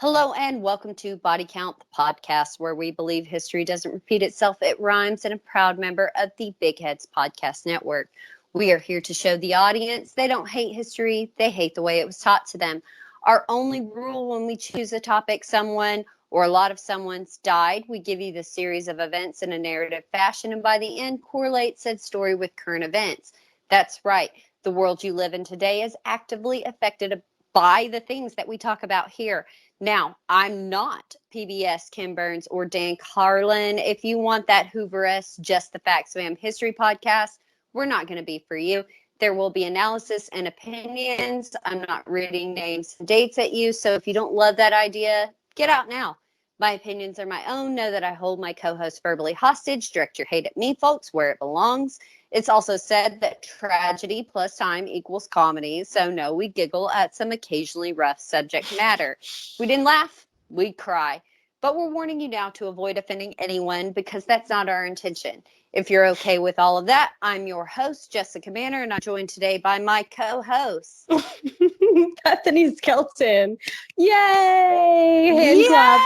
Hello and welcome to Body Count, the podcast where we believe history doesn't repeat itself, it rhymes, and a proud member of the Big Heads Podcast Network. We are here to show the audience they don't hate history, they hate the way it was taught to them. Our only rule when we choose a topic, someone or a lot of someone's died, we give you the series of events in a narrative fashion, and by the end, correlate said story with current events. That's right. The world you live in today is actively affected by the things that we talk about here. Now, I'm not PBS Kim Burns or Dan Carlin. If you want that Hoover-esque Just the Facts Ma'am history podcast, we're not going to be for you. There will be analysis and opinions. I'm not reading names and dates at you. So if you don't love that idea, get out now. My opinions are my own. Know that I hold my co-host verbally hostage. Direct your hate at me, folks, where it belongs. It's also said that tragedy plus time equals comedy. So no, we giggle at some occasionally rough subject matter. We didn't laugh, we'd cry. But we're warning you now to avoid offending anyone because that's not our intention. If you're okay with all of that, I'm your host, Jessica Manner, and I'm joined today by my co-host, Bethany Skelton. Yay! Hands up.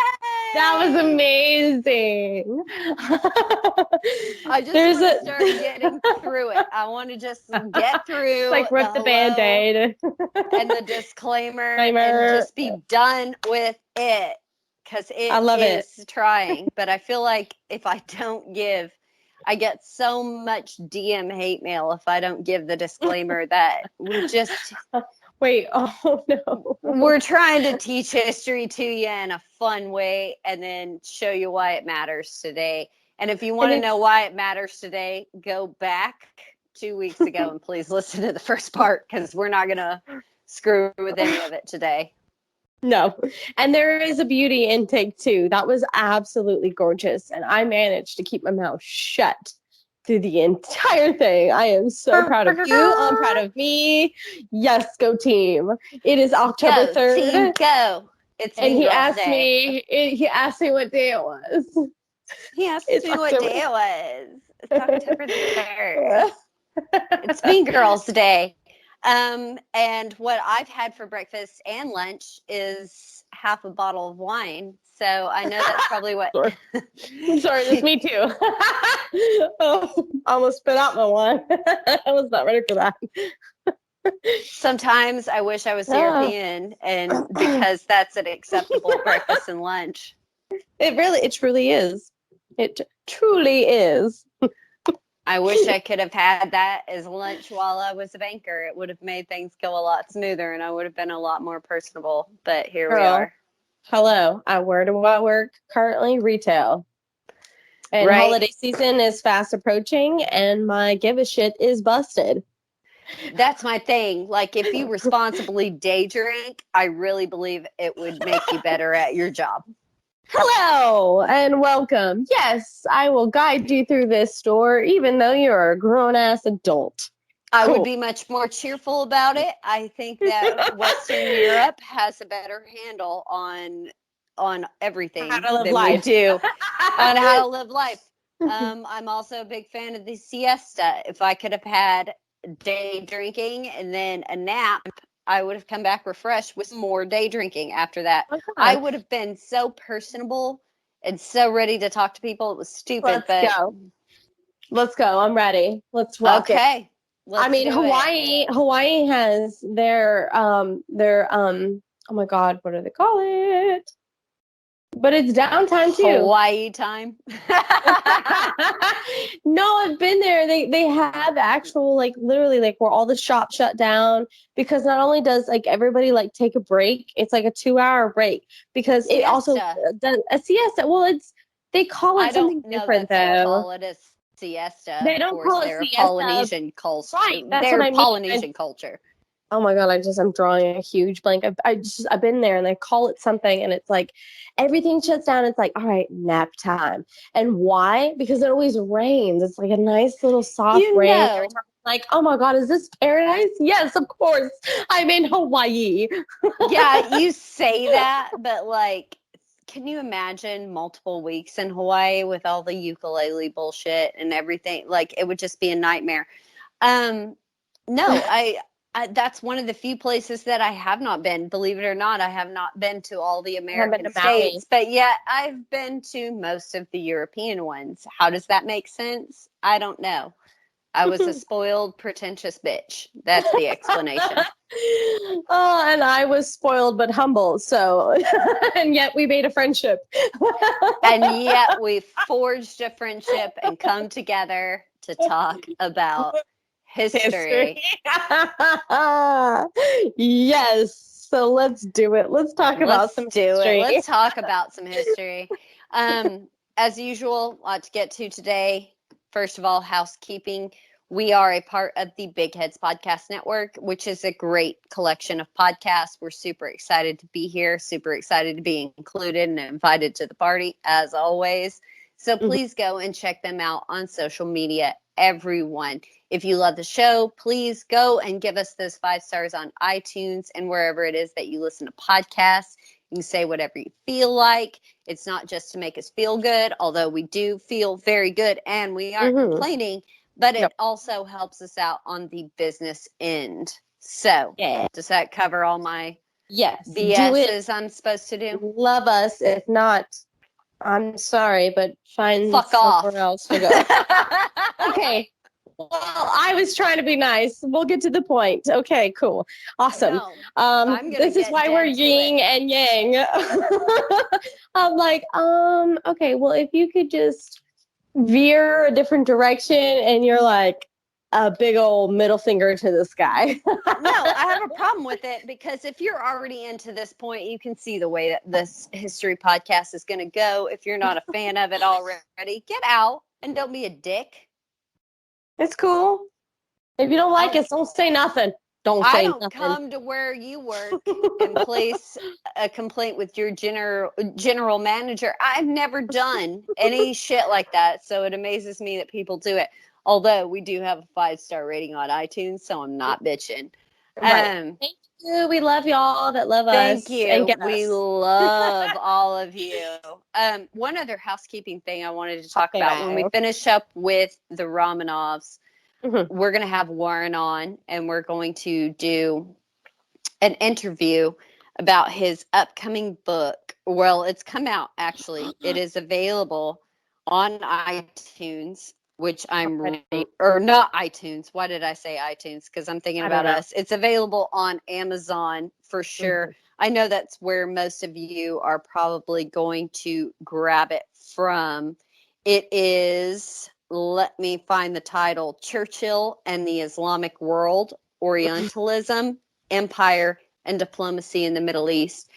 That was amazing. I just want to start getting through it. I want to just get through like rip the Band-Aid and the disclaimer and just be done with it because it is trying. But I feel like if I don't give, I get so much DM hate mail if I don't give the disclaimer that we just... Wait, oh no. We're trying to teach history to you in a fun way and then show you why it matters today. And if you want to know why it matters today, go back 2 weeks ago and please listen to the first part because we're not going to screw with any of it today. No. And there is a beauty in take two. That was absolutely gorgeous. And I managed to keep my mouth shut through the entire thing. I am so proud of you. I'm proud of me. Yes, go team. It is October 3rd. Team, go. It's and he asked day. he asked me what day it was. He asked me what day it was. It's October 3rd. It's Mean Girls Day. And what I've had for breakfast and lunch is half a bottle of wine. So I know that's probably what... Sorry, that's me too. Oh, almost spit out my wine. I was not ready for that. Sometimes I wish I was European, and because that's an acceptable breakfast and lunch. It truly is. It truly is. I wish I could have had that as lunch while I was a banker. It would have made things go a lot smoother, and I would have been a lot more personable. But here we are. Hello. Where do I work currently? Retail. And holiday season is fast approaching, and my give a shit is busted. That's my thing. Like, if you responsibly day drink, I really believe it would make you better at your job. Hello and welcome. Yes, I will guide you through this store, even though you're a grown-ass adult. I would be much more cheerful about it. I think that Western Europe has a better handle on everything than we do on how to live life. I'm also a big fan of the siesta. If I could have had day drinking and then a nap, I would have come back refreshed with more day drinking after that. Okay. I would have been so personable and so ready to talk to people. It was stupid. Let's go. I'm ready. Let's rock it. Okay. Hawaii has their oh my God, what do they call it? But it's downtime too. Hawaii time. No, I've been there. They have actual literally where all the shops shut down because not only does everybody take a break, it's a 2-hour break because siesta. It also does a siesta. Well, they call it something different though. Call it a siesta. They don't call it siesta. Polynesian culture. Right, that's what I mean. Polynesian culture. Oh my God, I'm drawing a huge blank. I've been there and they call it something and it's everything shuts down. It's all right, nap time. And why? Because it always rains. It's a nice little soft rain. Every time oh my God, is this paradise? Yes, of course. I'm in Hawaii. Yeah, you say that, but can you imagine multiple weeks in Hawaii with all the ukulele bullshit and everything? It would just be a nightmare. No, That's one of the few places that I have not been. Believe it or not, I have not been to all the I haven't been American to Maui. states, but yet I've been to most of the European ones. How does that make sense? I don't know. I was a spoiled, pretentious bitch. That's the explanation. Oh, and I was spoiled but humble. So, and yet we made a friendship. And yet we forged a friendship and come together to talk about history. Yes. So let's do it. Let's talk about some history. Let's talk about some history. As usual, a lot to get to today. First of all, housekeeping. We are a part of the Big Heads Podcast Network, which is a great collection of podcasts. We're super excited to be here, super excited to be included and invited to the party, as always. So please go and check them out on social media, everyone. If you love the show, please go and give us those 5 stars on iTunes and wherever it is that you listen to podcasts. You can say whatever you feel like. It's not just to make us feel good, although we do feel very good and we aren't complaining, but it also helps us out on the business end. So, does that cover all my BSs I'm supposed to do? Love us. If not, I'm sorry, but find Fuck somewhere off. else to go. Okay. Well, I was trying to be nice. We'll get to the point. Okay, cool. Awesome. No, this is why we're yin and yang. I'm like, okay, well, if you could just veer a different direction, and you're like a big old middle finger to the sky. No, I have a problem with it because if you're already into this point, you can see the way that this history podcast is going to go. If you're not a fan of it already, get out and don't be a dick. It's cool. If you don't like us, don't say nothing. I don't come to where you work and place a complaint with your general manager. I've never done any shit like that, so it amazes me that people do it. Although we do have a 5-star rating on iTunes, so I'm not bitching. Right. Thank you. We love y'all that love us. Thank you. We love all of you. One other housekeeping thing I wanted to talk about. When we finish up with the Romanovs, we're going to have Warren on, and we're going to do an interview about his upcoming book. Well, it's come out, actually. It is available on iTunes, which or not iTunes. Why did I say iTunes? Because I'm thinking about us. It's available on Amazon for sure. I know that's where most of you are probably going to grab it from. It is, let me find the title, Churchill and the Islamic World, Orientalism, Empire, and Diplomacy in the Middle East.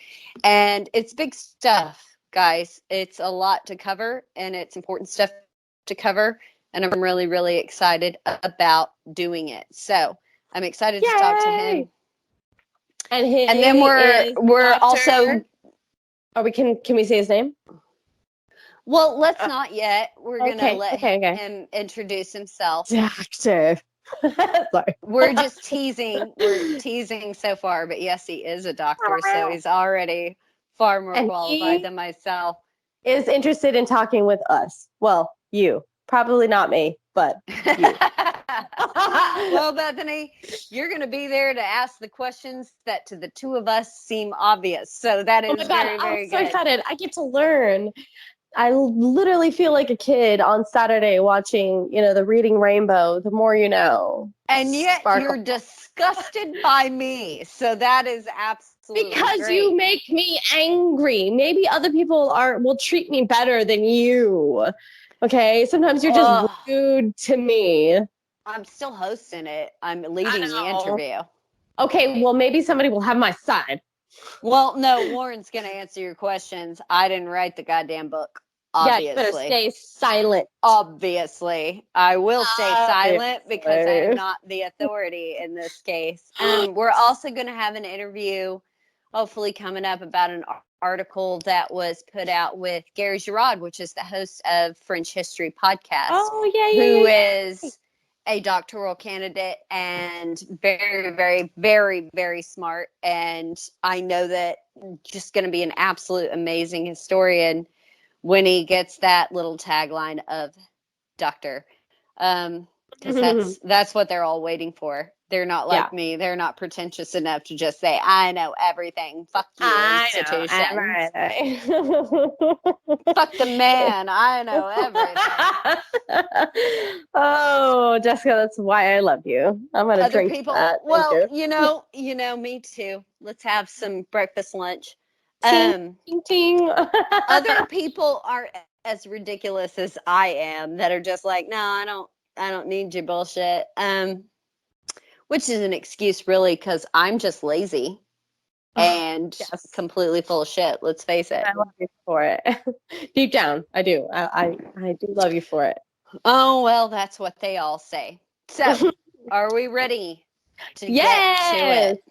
And it's big stuff, guys. It's a lot to cover, and it's important stuff to cover. And I'm really, really excited about doing it. So I'm excited to talk to him. And then we're also. Can we say his name? Well, let's not yet. We're gonna let him introduce himself. Doctor. Sorry. We're just teasing. We're teasing so far, but yes, he is a doctor, so he's already far more qualified than myself. Is interested in talking with us. Well, you. Probably not me, but you. Well, Bethany, you're going to be there to ask the questions that to the two of us seem obvious. So that is very, very good. I'm so excited. I get to learn. I literally feel like a kid on Saturday watching, the Reading Rainbow, The More You Know. And yet you're disgusted by me. So that is absolutely because great. You make me angry. Maybe other people will treat me better than you. Okay, sometimes you're just rude to me. I'm still hosting it. I'm leading the interview. Okay, well, maybe somebody will have my side. Well, no, Warren's going to answer your questions. I didn't write the goddamn book, obviously. Yeah, you better stay silent. Obviously. I will stay silent because I am not the authority in this case. We're also going to have an interview, hopefully coming up, about an article that was put out with Gary Girard, which is the host of French History Podcast. Oh, yeah. Who is a doctoral candidate and very, very, very, very smart. And I know that just going to be an absolute amazing historian when he gets that little tagline of doctor. Because that's what they're all waiting for. They're not Yeah. like me. They're not pretentious enough to just say, I know everything. Fuck you, I institutions. know everything. Fuck the man. I know everything. Oh, Jessica, that's why I love you. I'm gonna Other drink people, that. Thank well, you. me too. Let's have some breakfast lunch. Ting, ting, ting. Other people aren't as ridiculous as I am that are just like, no, I don't need your bullshit. Which is an excuse really because I'm just lazy and Yes, completely full of shit. Let's face it. I love you for it. Deep down, I do. I do love you for it. Oh, well, that's what they all say. So, are we ready to get to Yes, it?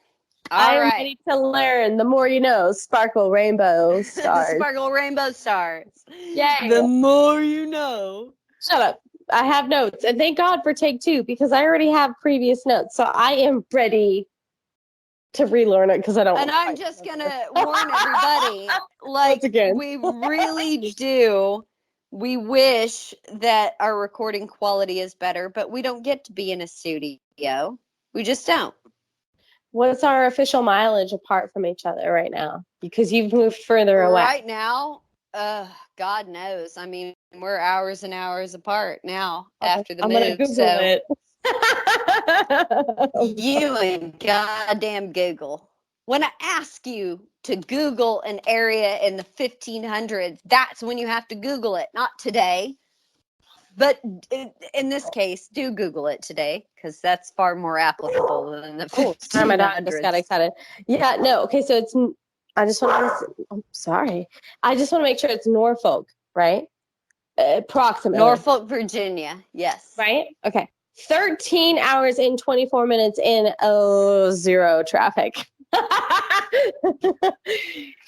I All am right. ready to learn. The more you know, sparkle rainbow stars. Sparkle rainbow stars. Yay. The more you know. Shut up. I have notes, and thank God for take two because I already have previous notes, so I am ready to relearn it because I don't. And I'm just going to warn everybody, like, once again. we really do. We wish that our recording quality is better, but we don't get to be in a studio. We just don't. What's our official mileage apart from each other right now? Because you've moved further away. Right now, God knows. I mean, we're hours and hours apart now after the I'm gonna move. Google So it. you and goddamn Google. When I ask you to Google an area in the 1500s, that's when you have to Google it, not today. But in this case, do Google it today because that's far more applicable than the Oh, sorry, my dog just got 1500s. excited. Yeah, no, okay, so it's. I just want to. I'm sorry. I just want to make sure it's Norfolk, right? Approximately. Norfolk, Virginia. Yes. Right? Okay. 13 hours and 24 minutes in zero traffic.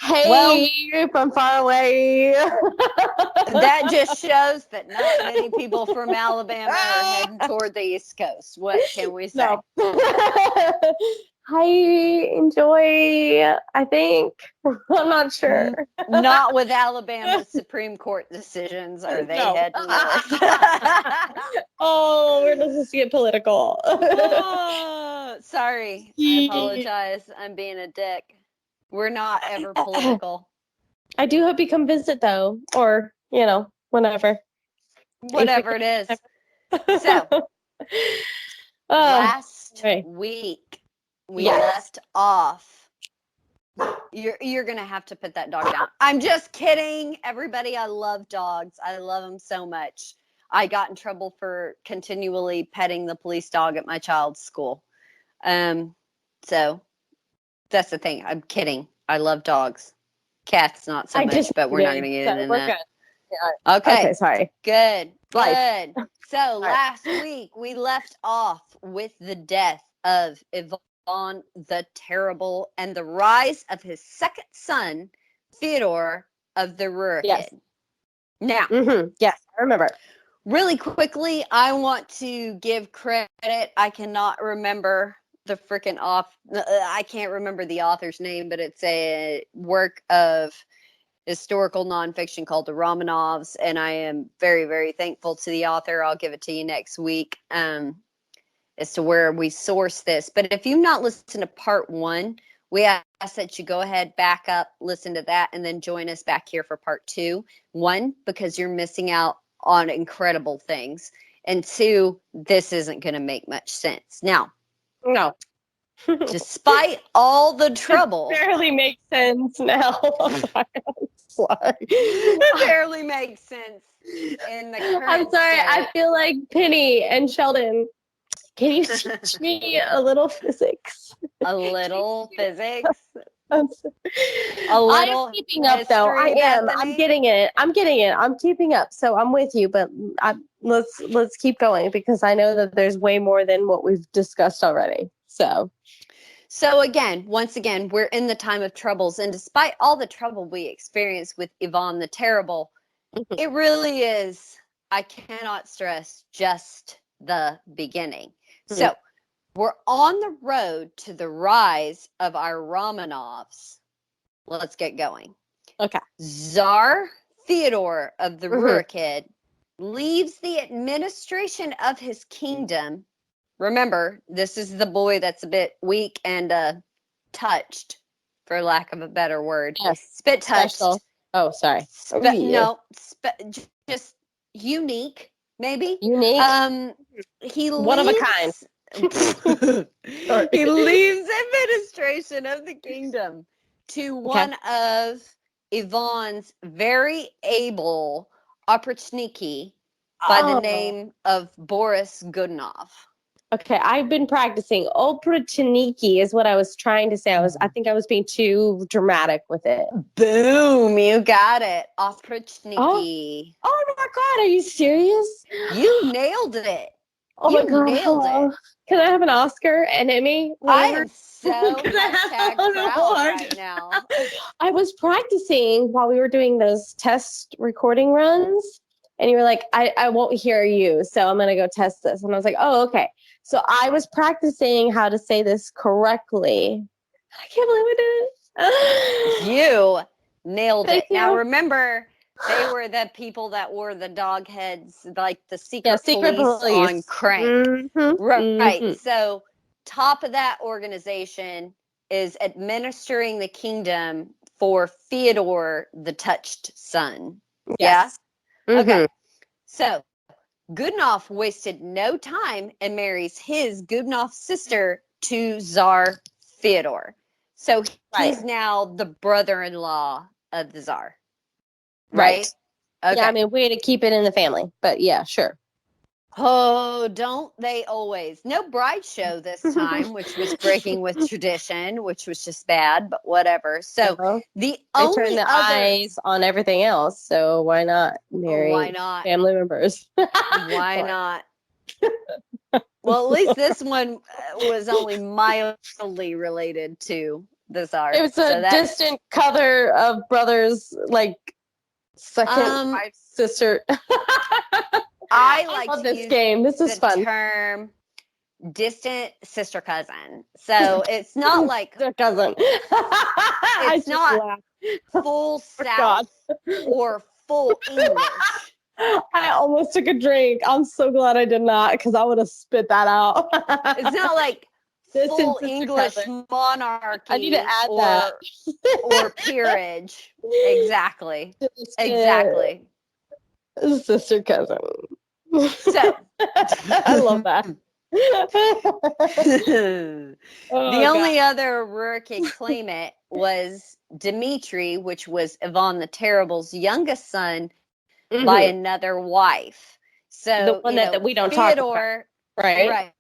Hey, from far away. That just shows that not many people from Alabama are heading toward the East Coast. What can we say? No. I enjoy, I think. I'm not sure. Not with Alabama's Supreme Court decisions are they No. heading north. Oh, where does this get political? Sorry, I apologize. I'm being a dick. We're not ever political. I do hope you come visit though, or whenever. Whatever it is. So, last week we left off. You're gonna have to put that dog down. I'm just kidding, everybody. I love dogs. I love them so much. I got in trouble for continually petting the police dog at my child's school. So that's the thing. I'm kidding. I love dogs. Cats not so much, but we're not gonna get into that. Yeah. Okay. Sorry. Good. Life. Good. So last week we left off with the death of Ivan the Terrible and the rise of his second son, Theodore of the Rurikid. Yes. Now, yes, I remember. Really quickly, I want to give credit. I cannot remember the freaking I can't remember the author's name, but it's a work of historical nonfiction called the Romanovs, and I am very, very thankful to the author. I'll give it to you next week as to where we source this. But if you've not listened to part 1, we ask that you go ahead, back up, listen to that, and then join us back here for part 2. 1, because you're missing out on incredible things, and 2, this isn't going to make much sense. Now, no. Despite all the trouble, it barely makes sense now. It barely makes sense in the current I'm sorry. state. I feel like Penny and Sheldon. Can you teach me a little physics? A little physics. A little. I'm keeping up, though. I am. Bethany. I'm getting it. I'm keeping up. So I'm with you. But let's keep going because I know that there's way more than what we've discussed already. So again, once again, we're in the time of troubles, and despite all the trouble we experience with Ivan the Terrible, it really is, I cannot stress, just the beginning. So we're on the road to the rise of our Romanovs. Let's get going. Okay. Tsar Theodore of the Rurikid leaves the administration of his kingdom remember, this is the boy that's a bit weak and touched, for lack of a better word. Yes. Spit touched. Special. Oh, sorry. No, just unique, maybe. Unique. He One of a kind. He leaves administration of the kingdom to one of Ivan's very able opportunity by the name of Boris Godunov. Okay, I've been practicing. Opportunity is what I was trying to say. I think I was being too dramatic with it. Boom, you got it. Opportunity. Oh my God, are you serious? You nailed it. Oh you my God, nailed it. Can I have an Oscar, an Emmy, whatever? I am so proud right now. I was practicing while we were doing those test recording runs, and you were like, I won't hear you, so I'm going to go test this. And I was like, oh, okay. So I was practicing how to say this correctly. I can't believe I did it. You nailed it. You. Now, remember, they were the people that wore the dog heads, like the secret police on crank. Mm-hmm. Right. Mm-hmm. So, top of that organization is administering the kingdom for Fyodor the Touched Son. Yes. Yeah? Mm-hmm. Okay. So, Godunov wasted no time and marries his Godunov sister to Tsar Fyodor. So, he's now the brother-in-law of the Tsar. Right? Okay. Yeah, I mean, way to keep it in the family, but yeah, sure. Oh, don't they always? No bride show this time, which was breaking with tradition, which was just bad, but whatever. So the only turn the eyes on everything else, so why not marry family members? Why not? Well, at least this one was only mildly related to the Tsar. It was a distant cousin of brothers, like second wife, sister. I love this game. This is fun. Term distant sister cousin. So it's not like sister cousin. It's not full South or full English. I almost took a drink. I'm so glad I did not, because I would have spit that out. It's not like full English monarchy. I need to add that. Or peerage. Exactly. Exactly. Sister cousin. So I love that. The only other Rurikid claimant was Dmitri, which was Ivan the Terrible's youngest son, by another wife. So the one that we don't talk about. Right.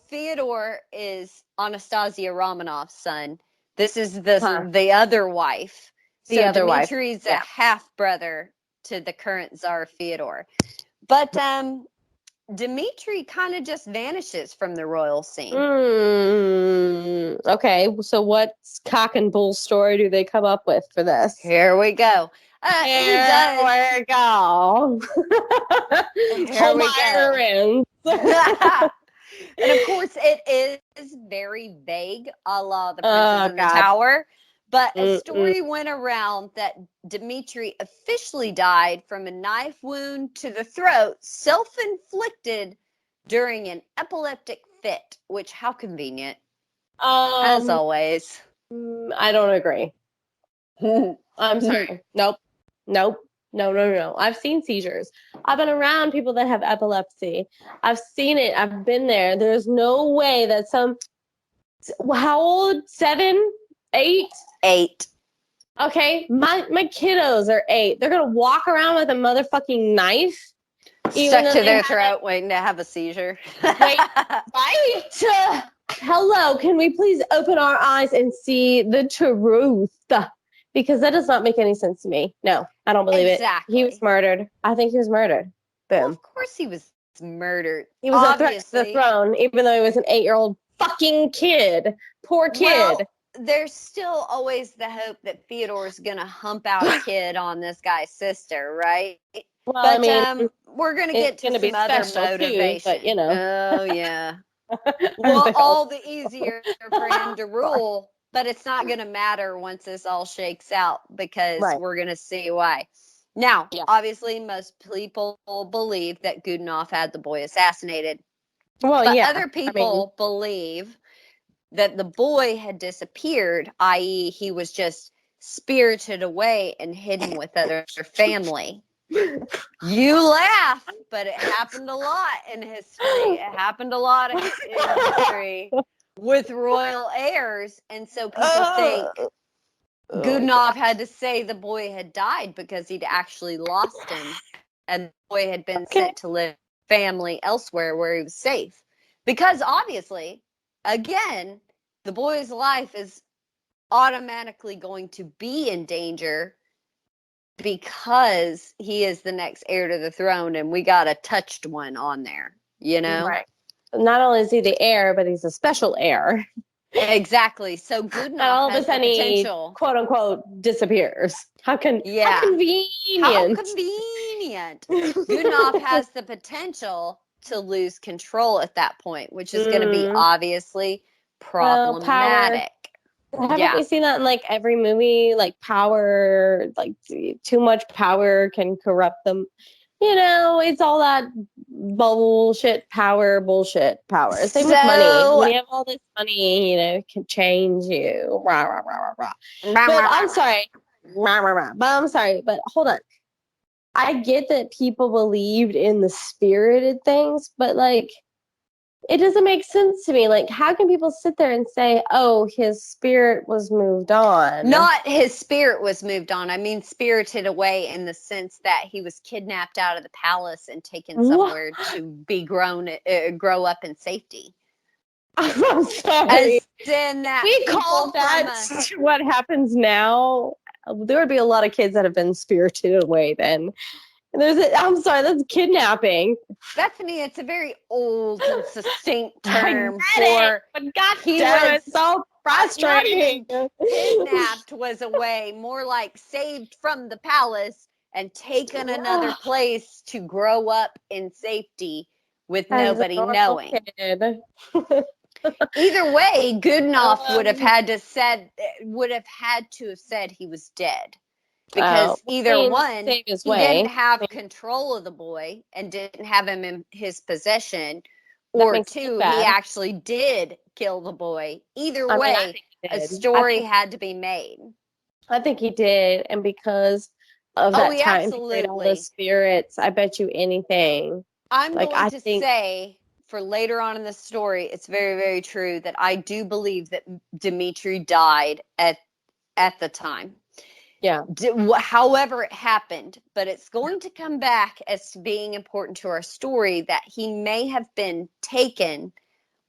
Fyodor is Anastasia Romanov's son. This is the other wife. So Dmitri's a half brother to the current Tsar Fyodor. But Dmitri kind of just vanishes from the royal scene. Okay, so what cock and bull story do they come up with for this? Here we go. Here we go. Here we go. And of course, it is very vague, a la the Princess in the Tower. But a story went around that Dmitri officially died from a knife wound to the throat, self-inflicted during an epileptic fit, which, how convenient. As always. I don't agree. I'm sorry. Nope. No. I've seen seizures. I've been around people that have epilepsy. I've seen it. I've been there. There's no way that how old? 7? 8? 8. Okay, my kiddos are 8. They're gonna walk around with a motherfucking knife stuck to their throat, waiting to have a seizure. Wait, right? Hello, can we please open our eyes and see the truth? Because that does not make any sense to me. No, I don't believe it. He was murdered. I think he was murdered. Boom. Well, of course he was murdered. He was a threat to the throne, even though he was an 8-year-old fucking kid. Poor kid. Well, there's still always the hope that Theodore's going to hump out a kid on this guy's sister, right? Well, but I mean, we're going to get to some other motivation. Too, but, Oh, yeah. Well, all the easier for him to rule, but it's not going to matter once this all shakes out, because we're going to see why. Now, obviously, most people believe that Godunov had the boy assassinated. Well, But yeah. other people believe that the boy had disappeared, i.e., he was just spirited away and hidden with other family. You laugh, but it happened a lot in history. It happened a lot in history with royal heirs. And so people think Goodenough had to say the boy had died because he'd actually lost him. And the boy had been sent to live with family elsewhere where he was safe. Because obviously, again, the boy's life is automatically going to be in danger because he is the next heir to the throne and we got a touched one on there, you know? Right. Not only is he the heir, but he's a special heir. Exactly. So And Goodenough all of has a sudden the he, potential. quote unquote, disappears. How convenient. How convenient. Goodenough has the potential to lose control at that point, which is going to be obviously problematic. Haven't we seen that in like every movie? Like power, like too much power can corrupt them. You know, it's all that bullshit power. Same with money. When you have all this money, you know, it can change you. Rah, rah, rah, rah, rah. But I'm sorry. Rah, rah, rah. But I'm sorry. But hold on. I get that people believed in the spirited things, but like, it doesn't make sense to me. Like, how can people sit there and say, oh, his spirit was moved on? Not his spirit was moved on. I mean, spirited away in the sense that he was kidnapped out of the palace and taken somewhere to be grow up in safety. I'm sorry. As in that we call that what happens now. There would be a lot of kids that have been spirited away then. I'm sorry, that's kidnapping. Bethany, it's a very old and succinct term for. But God damn it, so frustrating. Not even kidnapped was away, more like saved from the palace and taken another place to grow up in safety with nobody knowing. Either way, Goodenough would have had to have said he was dead. Because either one, he didn't have control of the boy and didn't have him in his possession, or two, he actually did kill the boy. Either way, a story had to be made. I think he did, and because of that time period, all the spirits, I bet you anything. I'm going to say, for later on in the story, it's very, very true that I do believe that Dimitri died at the time. Yeah. However it happened, but it's going to come back as being important to our story that he may have been taken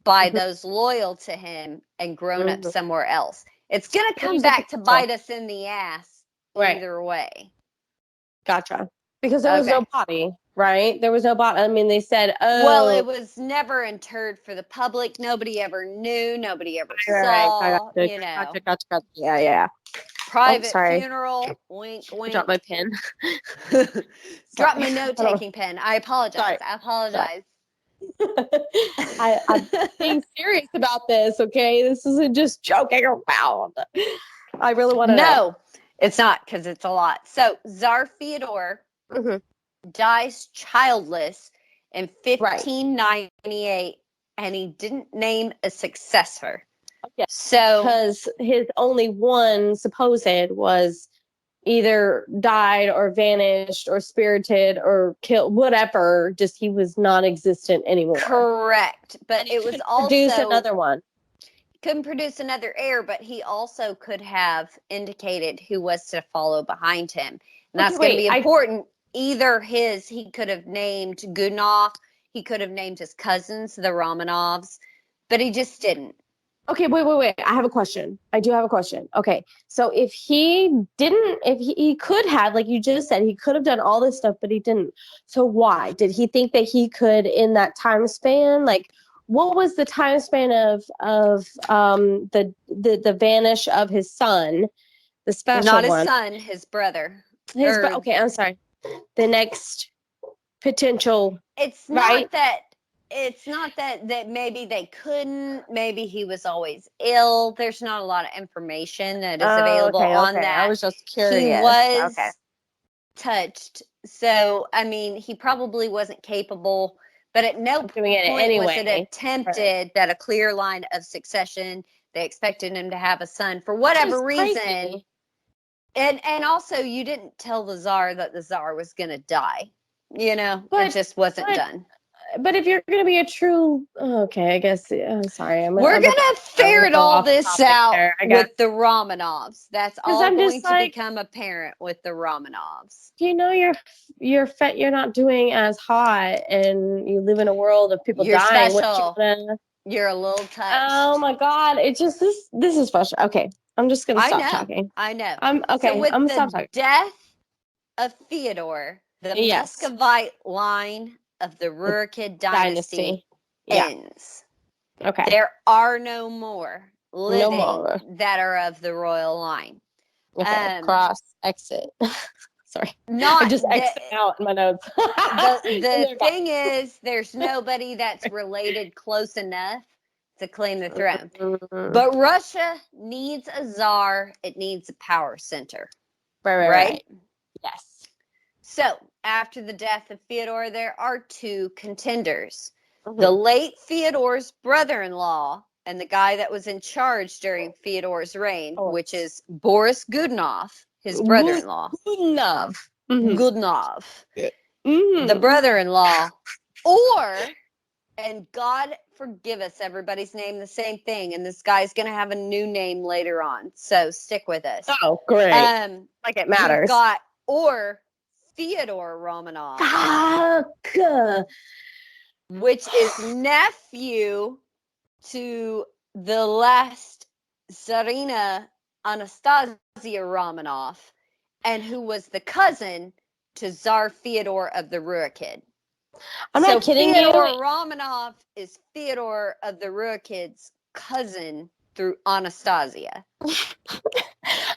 by those loyal to him and grown up somewhere else. It's going to come back to bite us in the ass either way. Gotcha. Because there was no body, right? There was no body. I mean, they said, oh. Well, it was never interred for the public. Nobody ever knew. Nobody ever saw, you know. Gotcha. Yeah. Private funeral, wink, wink. Drop my pen. Drop my note-taking pen. I apologize. I'm being serious about this, okay? This isn't just joking around. I really want to know. No, it's not, because it's a lot. So, Tsar Fyodor dies childless in 1598, and he didn't name a successor. Yes, so because his only one supposed was either died or vanished or spirited or killed, whatever. Just he was non-existent anymore. Correct, but it was also produce another one. Couldn't produce another heir, but he also could have indicated who was to follow behind him, and that's going to be important. Either he could have named Goodenough, he could have named his cousins, the Romanovs, but he just didn't. Okay, wait. I have a question. I do have a question. Okay, so if he didn't, if he could have, like you just said, he could have done all this stuff, but he didn't. So why? Did he think that he could in that time span? Like, what was the time span of the vanish of his son, the special one? Not his son, his brother. Okay, I'm sorry. The next potential. It's not that. It's not that maybe they couldn't. Maybe he was always ill. There's not a lot of information that is available on that. I was just curious. He was touched. So, I mean, he probably wasn't capable, But at no doing it point was it anyway. attempted that a clear line of succession. They expected him to have a son for whatever reason. Crazy. And also, you didn't tell the Tsar that the Tsar was going to die. It But just wasn't done. but if you're going to be a true, okay, I guess. Sorry, We're going to ferret all this out there, with the Romanovs. That's all I'm going just to like, become apparent with the Romanovs. you're not doing as hot, and you live in a world of people You're dying. special. You're a little touched. Oh my God! It just this is frustrating. Okay, I'm just gonna stop talking. I know. I'm okay. So with I'm the stop talking. death of Theodore, the Muscovite line of the Rurikid dynasty ends. Okay. There are no more living No more. that are of the royal line. Okay. Cross exit. Sorry. Not I just exit out in my notes. the thing is, there's nobody that's related close enough to claim the throne. But Russia needs a czar. It needs a power center. Right? Yes. So, after the death of Fyodor, there are two contenders. The late Fyodor's brother-in-law and the guy that was in charge during Fyodor's reign, which is Boris Godunov, his brother-in-law. Godunov. The brother-in-law. And God forgive us, everybody's named the same thing, and this guy's going to have a new name later on, so stick with us. Oh, great. Like it matters. Or Fyodor Romanov. Fuck. Which is nephew to the last Tsarina Anastasia Romanov, and who was the cousin to Tsar Fyodor of the Rurikid. I'm not kidding Fyodor you. Romanov is Fyodor of the Rurikid's cousin through Anastasia.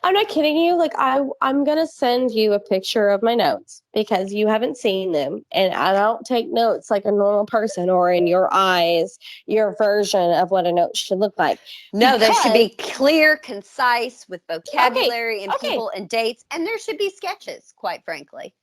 I'm not kidding you. Like I'm gonna send you a picture of my notes because you haven't seen them, and I don't take notes like a normal person, or in your eyes, your version of what a note should look like. No, there should be clear, concise, with vocabulary and people and dates, and there should be sketches, quite frankly.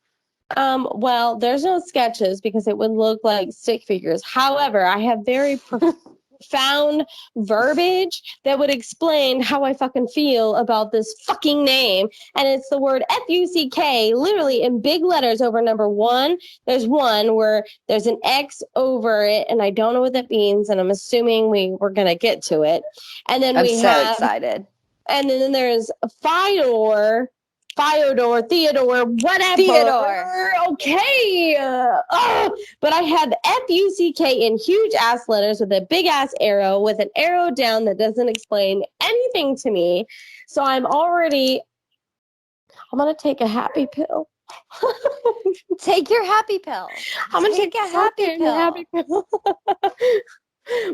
Well, there's no sketches because it would look like stick figures. However, I have very profound verbiage that would explain how I fucking feel about this fucking name. And it's the word F-U-C-K, literally in big letters over number one. There's one where there's an X over it, and I don't know what that means, and I'm assuming we're going to get to it. And then I'm so excited. And then there's Fyodor, Theodore, whatever. Theodore. Okay. But I had F-U-C-K in huge ass letters with a big ass arrow with an arrow down that doesn't explain anything to me. So I'm going to take a happy pill. Take your happy pill. I'm going to take a happy pill.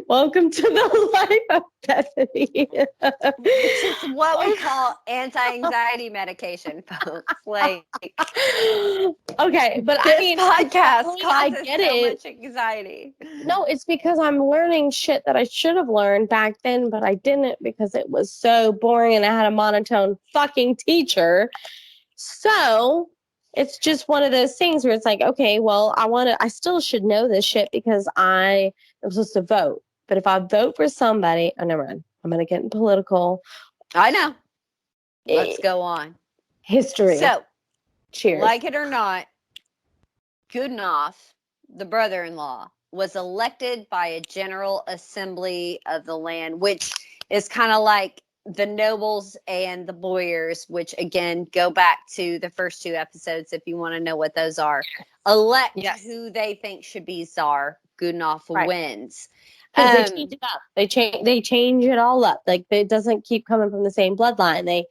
Welcome to the life of Bethany. Which is what we call anti-anxiety medication, folks. Like, okay, but this podcast causes I get so much anxiety. No, it's because I'm learning shit that I should have learned back then, but I didn't because it was so boring and I had a monotone fucking teacher. So it's just one of those things where it's like, okay, well, I still should know this shit because I am supposed to vote. But if I vote for somebody, never mind. I'm going to get political. I know. Let's go on. History. So, cheers. Like it or not, Godunov, the brother-in-law, was elected by a general assembly of the land, which is kind of like the nobles and the boyars, which again go back to the first two episodes if you want to know what those are. Elect who they think should be czar. Godunov wins. Because they change it up. They change it all up. Like it doesn't keep coming from the same bloodline. They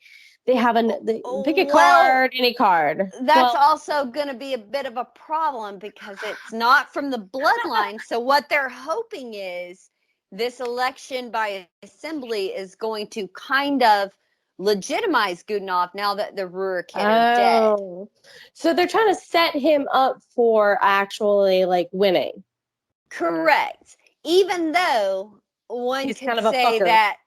pick a card, any card. That's also going to be a bit of a problem because it's not from the bloodline. So what they're hoping is this election by assembly is going to kind of legitimize Godunov now that the Rurikid are dead. So they're trying to set him up for actually like winning. Correct. Even though one could kind of say that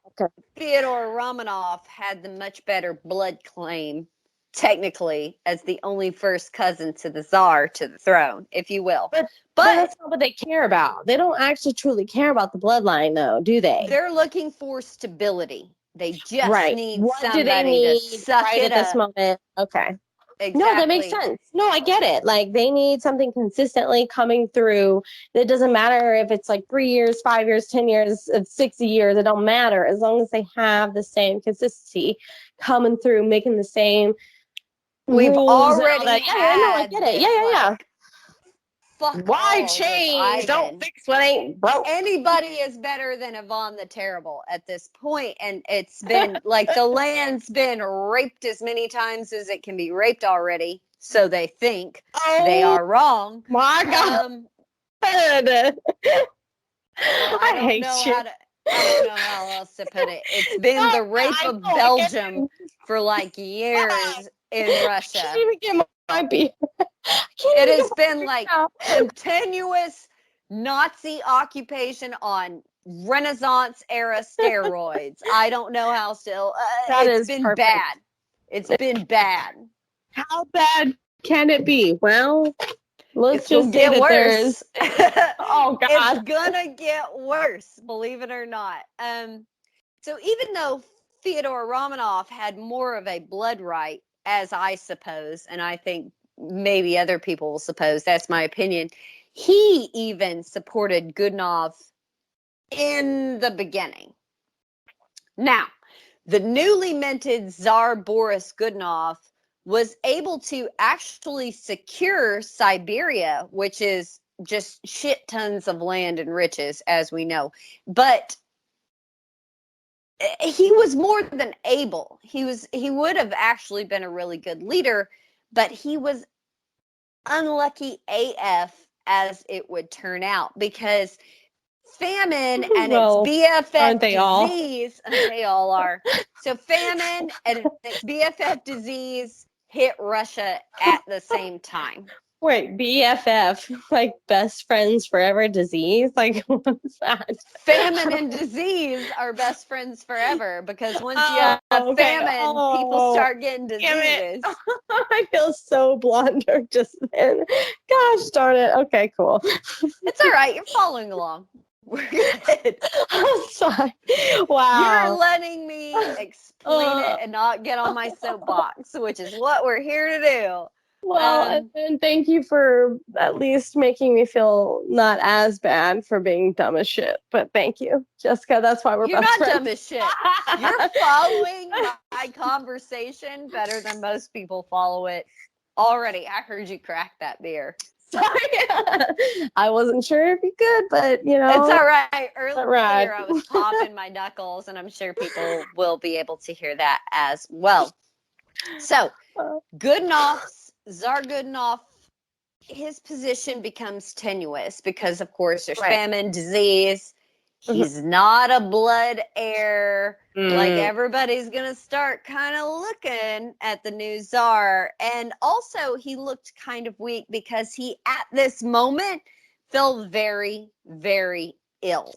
Fyodor Romanov had the much better blood claim technically as the only first cousin to the Tsar to the throne, if you will. But But that's not what they care about. They don't actually truly care about the bloodline, though, do they? they're looking for stability. They just Right. need What do they somebody to need suck right it at this up. moment? Okay. No, that makes Exactly. sense. No, I get it. Like they need something consistently coming through. It doesn't matter if it's like 3 years, 5 years, 10 years, 60 years. It don't matter as long as they have the same consistency coming through, making the same We've rules and all already that. Yeah, no, I had get it. this, Yeah, yeah, yeah. like, fuck Why all with change? Don't Ivan. fix what ain't broke. Anybody is better than Yvonne the Terrible at this point, and it's been like the land's been raped as many times as it can be raped already. So they think. They Oh are wrong. my God. Well, I hate you. I don't know how else to put it. It's been the rape I of know, I can't Belgium for like years in I Russia. can't even get my beer. It has been like continuous Nazi occupation on Renaissance era steroids. I don't know how still. That It's is been perfect. bad. It's been bad. How bad can it be? Well, let's It's gonna just say get that there's. worse. Oh It's God. gonna get worse, believe it or not. So even though Fyodor Romanov had more of a blood right, as I suppose, and I think maybe other people will suppose, that's my opinion, he even supported Godunov in the beginning. Now, the newly minted Tsar Boris Godunov was able to actually secure Siberia, which is just shit tons of land and riches, as we know. But he was more than able. He would have actually been a really good leader, but he was unlucky AF as it would turn out because famine and its Well, aren't BFF they all? disease, they all are. So famine and its BFF disease hit Russia at the same time. Wait, BFF, like best friends forever disease? Like, what's that? Famine and disease are best friends forever because once you Oh, have okay. famine, people Oh, start getting damn it. diseases. I feel so blunder just then. Gosh darn it. Okay, cool. It's all right. You're following along. We're good. I'm sorry. You're Wow. letting me explain it and not get on my soapbox, which is what we're here to do. Well, and thank you for at least making me feel not as bad for being dumb as shit. But thank you, Jessica. That's why we're You're best not friends. dumb as shit. You're following my conversation better than most people follow it already. I heard you crack that beer. Sorry. I wasn't sure if you could, but you know. It's all right. Earlier, right. I was popping my knuckles, and I'm sure people will be able to hear that as well. So, Godunov's, Tsar Godunov, his position becomes tenuous because, of course, there's famine, disease. He's not a blood heir. Like everybody's going to start kind of looking at the new czar. And also, he looked kind of weak because he, at this moment, fell very, very ill.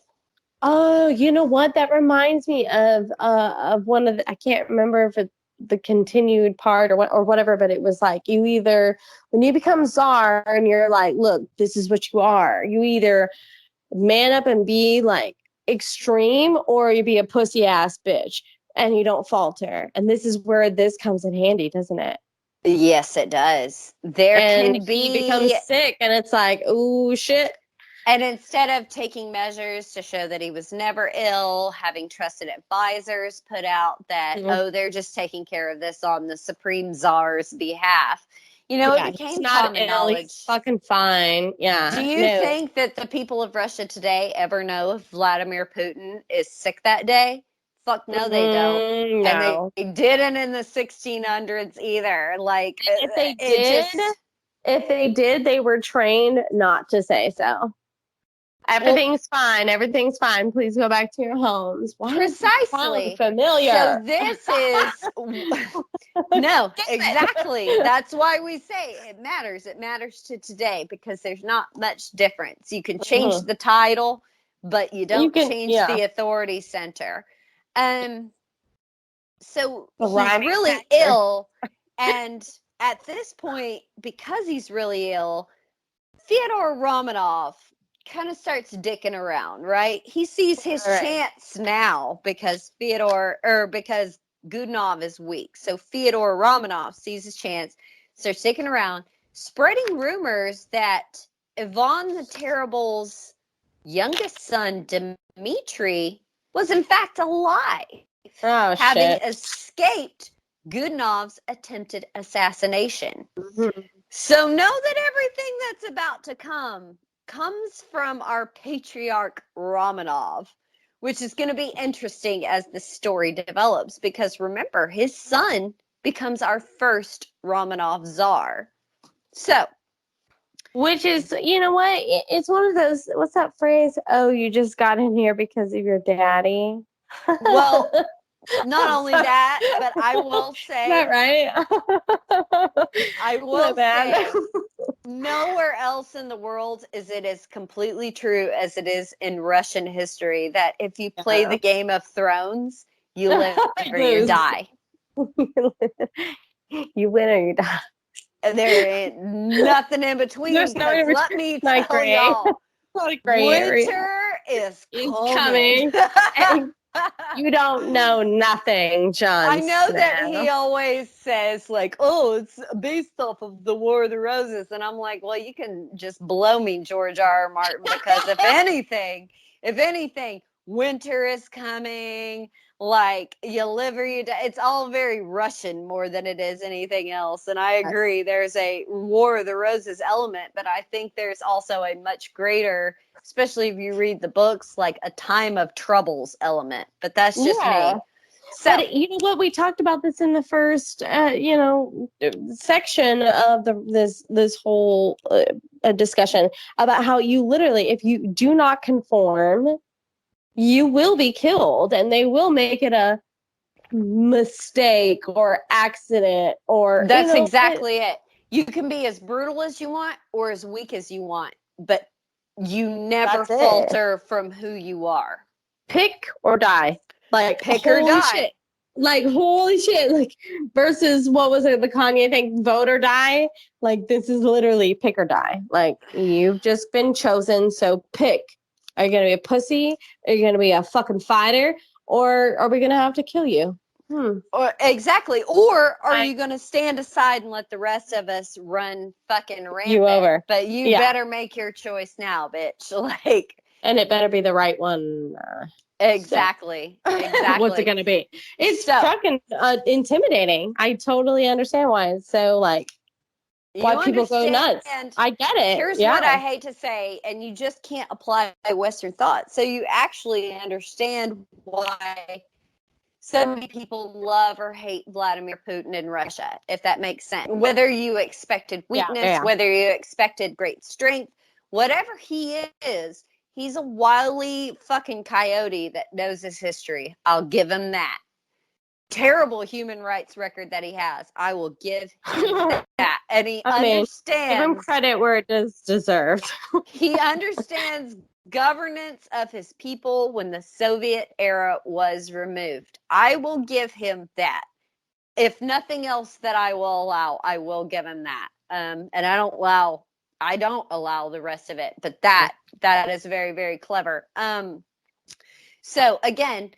Oh, you know what? That reminds me of one of the, I can't remember if it's the continued part or whatever, but it was like you either when you become czar and you're like, look, this is what you are. You either man up and be like extreme or you be a pussy ass bitch and you don't falter. And this is where this comes in handy, doesn't it? Yes, it does. There And can he be becomes sick and it's like, oh shit. And instead of taking measures to show that he was never ill, having trusted advisors put out that, they're just taking care of this on the Supreme Tsar's behalf. You know, it became common knowledge. He's fucking fine. Yeah. Do you think that the people of Russia today ever know if Vladimir Putin is sick that day? Fuck no, they don't. No. And they didn't in the 1600s either. Like, if they did, they were trained not to say so. Everything's fine. Everything's fine. Please go back to your homes. Why precisely. Familiar. So this is no, exactly. That's why we say it matters. It matters to today because there's not much difference. You can change the title, but you don't change the authority center. So he's really ill, And at this point, because he's really ill, Fyodor Romanov kind of starts dicking around, right? He sees his chance now because because Godunov is weak. So Fyodor Romanov sees his chance, starts dicking around, spreading rumors that Ivan the Terrible's youngest son, Dmitri, was in fact alive, having escaped Godunov's attempted assassination. Mm-hmm. So know that everything that's about to come comes from our patriarch Romanov, which is going to be interesting as the story develops, because remember, his son becomes our first Romanov czar. So, which is, you know what? It's one of those, what's that phrase? Oh, you just got in here because of your daddy. well, not only that, but I will say, is that right? I will say, nowhere else in the world is it as completely true as it is in Russian history that if you play the Game of Thrones, you live or you die. You win or you die. There ain't nothing in between. There's no in between. Let me tell y'all, winter is coming. You don't know nothing, Jon I know Snow. that he always says, like, oh, it's based off of the War of the Roses. And I'm like, well, you can just blow me, George R. Martin, because if anything, winter is coming. Like, you live or you die. It's all very Russian more than it is anything else. And I agree, there's a War of the Roses element, but I think there's also a much greater, especially if you read the books, like a time of troubles element. But that's just me. So, but you know what? We talked about this in the first, section of this whole discussion about how you literally, if you do not conform, you will be killed, and they will make it a mistake or accident or. That's exactly it. You can be as brutal as you want or as weak as you want, but you never falter from who you are. Pick or die. Like, pick or die. Shit. Like, holy shit. Like, versus what was it, the Kanye thing, vote or die? Like, this is literally pick or die. Like, you've just been chosen, so pick. Are you going to be a pussy? Are you going to be a fucking fighter? Or are we going to have to kill you? Or, exactly. Or are you going to stand aside and let the rest of us run fucking rampant? You over. But you better make your choice now, bitch. Like, and it better be the right one. Exactly. What's it going to be? It's fucking intimidating. I totally understand why it's so, like, why people go nuts. I get it. Here's what I hate to say, and you just can't apply Western thought. So you actually understand why so many people love or hate Vladimir Putin in Russia, if that makes sense. Whether you expected weakness, whether you expected great strength, whatever he is, he's a wily fucking coyote that knows his history. I'll give him that. Terrible human rights record that he has. I will give him that. And he understands. Give him credit where it is deserved. He understands governance of his people when the Soviet era was removed. I will give him that. If nothing else that I will allow, I will give him that. And I don't allow the rest of it. But that is very, very clever. So again,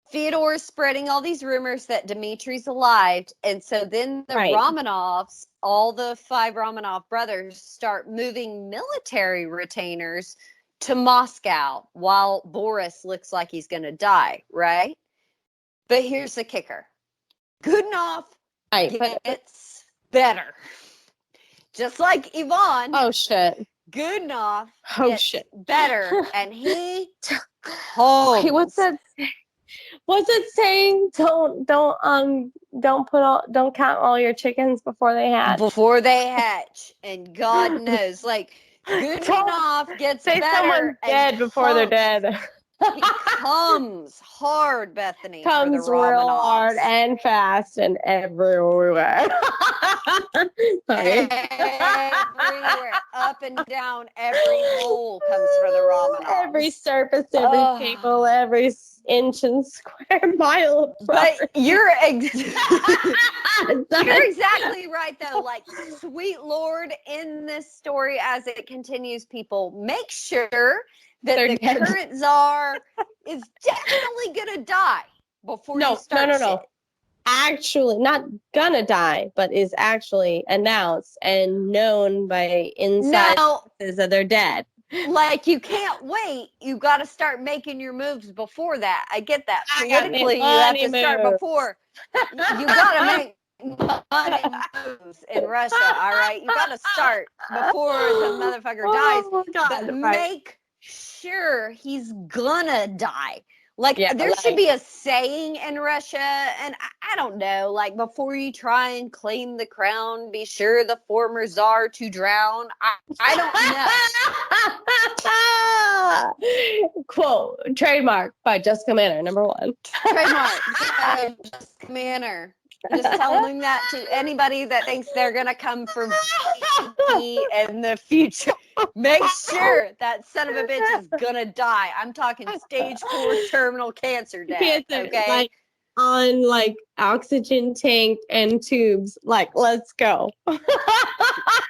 Fyodor is spreading all these rumors that Dmitri's alive. And so then the Romanovs, all the 5 Romanov brothers, start moving military retainers to Moscow while Boris looks like he's going to die, right? But here's the kicker. Godunov gets better. Just like Ivan. Oh, shit. Godunov gets better. And he comes. Hey, what's it saying? Don't count all your chickens before they hatch. Before they hatch, and God knows, like, Godunov gets better. Someone's dead before they're dead. He comes hard, Bethany. Comes real hard and fast and everywhere. Everywhere, up and down, every hole comes for the Romanovs. Every surface, every table, every inch and square mile of property. But you're exactly right, though. Like, sweet Lord, in this story, as it continues, people, make sure that the current czar is definitely going to die before you start shit. Actually, not gonna die, but is actually announced and known by inside that they're dead. Like, you can't wait. You got to start making your moves before that. I get that. Politically, you have to start before. You got to make money moves in Russia, all right? You got to start before the motherfucker dies. But make sure he's gonna die. Like, there should be a saying in Russia, and I don't know, like, before you try and claim the crown, be sure the former czar to drown. I don't know. Quote, trademark by Jessica Manor, number 1. Trademark by Jessica Manor. Just telling that to anybody that thinks they're going to come for me in the future. Make sure that son of a bitch is going to die. I'm talking stage 4 terminal cancer death, okay? Like, on, like, oxygen tank and tubes. Like, let's go.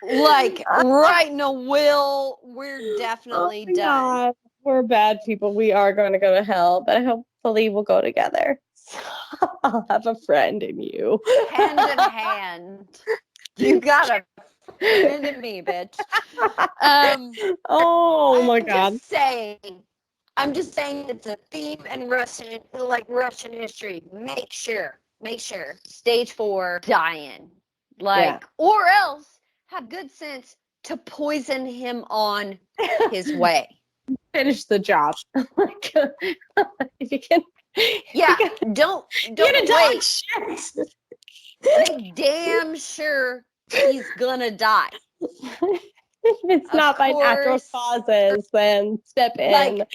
Like, right in a will. We're definitely done. God. We're bad people. We are going to go to hell, but hopefully we'll go together. I'll have a friend in you. Hand in hand. You got a friend in me, bitch. Oh my God. I'm just saying it's a theme in Russian history. Make sure. Stage 4, dying. Or else have good sense to poison him on his way. Finish the job. If you can. Don't wait. Make damn sure he's gonna die. If it's not by natural causes, then step in.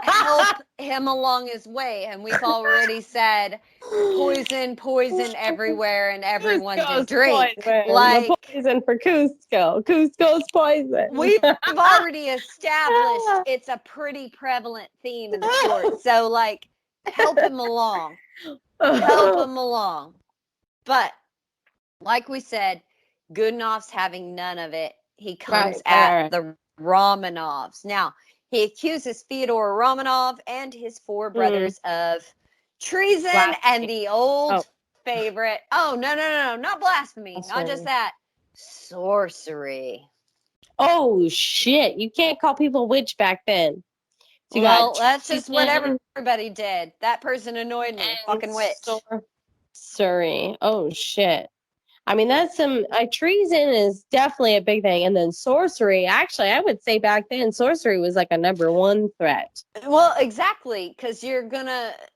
Help him along his way. And we've already said poison everywhere, and everyone to drink. Like poison for Cusco. Cusco's poison. We've already established it's a pretty prevalent theme in the court. So, like, help him along. But, like we said, Godunov's having none of it. He comes at the Romanovs. Now, he accuses Fyodor Romanov and his 4 brothers of treason and the old favorite. Oh, no, not blasphemy. Not just that. Sorcery. Oh, shit. You can't call people witch back then. So that's just what everybody did. That person annoyed me. Fucking witch. Sorcery. Oh, shit. I mean, that's treason is definitely a big thing. And then sorcery, actually, I would say back then, sorcery was like a number 1 threat. Well, exactly, because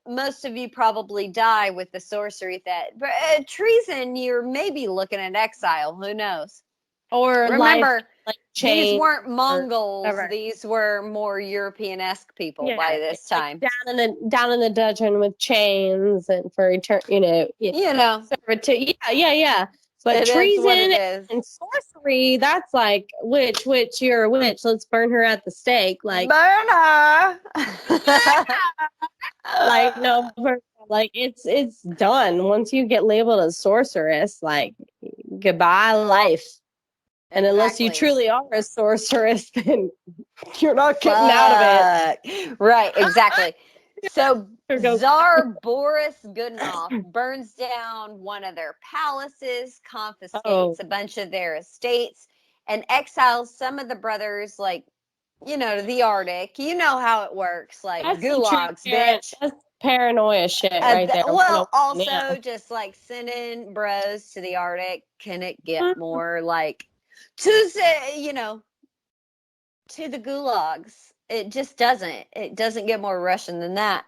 most of you probably die with the sorcery that, but treason, you're maybe looking at exile, who knows? Or remember, these weren't Mongols, these were more European-esque people by this time. Down in the dungeon with chains and for eternity, servitude. Yeah. But treason and sorcery, that's like, witch, you're a witch. Let's burn her at the stake. Like, burn her. Like, no, like, it's done. Once you get labeled as sorceress, like, goodbye life. And unless you truly are a sorceress, then you're not getting out of it. Right, exactly. So Tsar Boris Godunov burns down one of their palaces, confiscates a bunch of their estates, and exiles some of the brothers, like, to the Arctic. You know how it works, like gulags, bitch. That's paranoia shit right there. Well, also just like sending bros to the Arctic. Can it get more like to the gulags? It just doesn't. It doesn't get more Russian than that.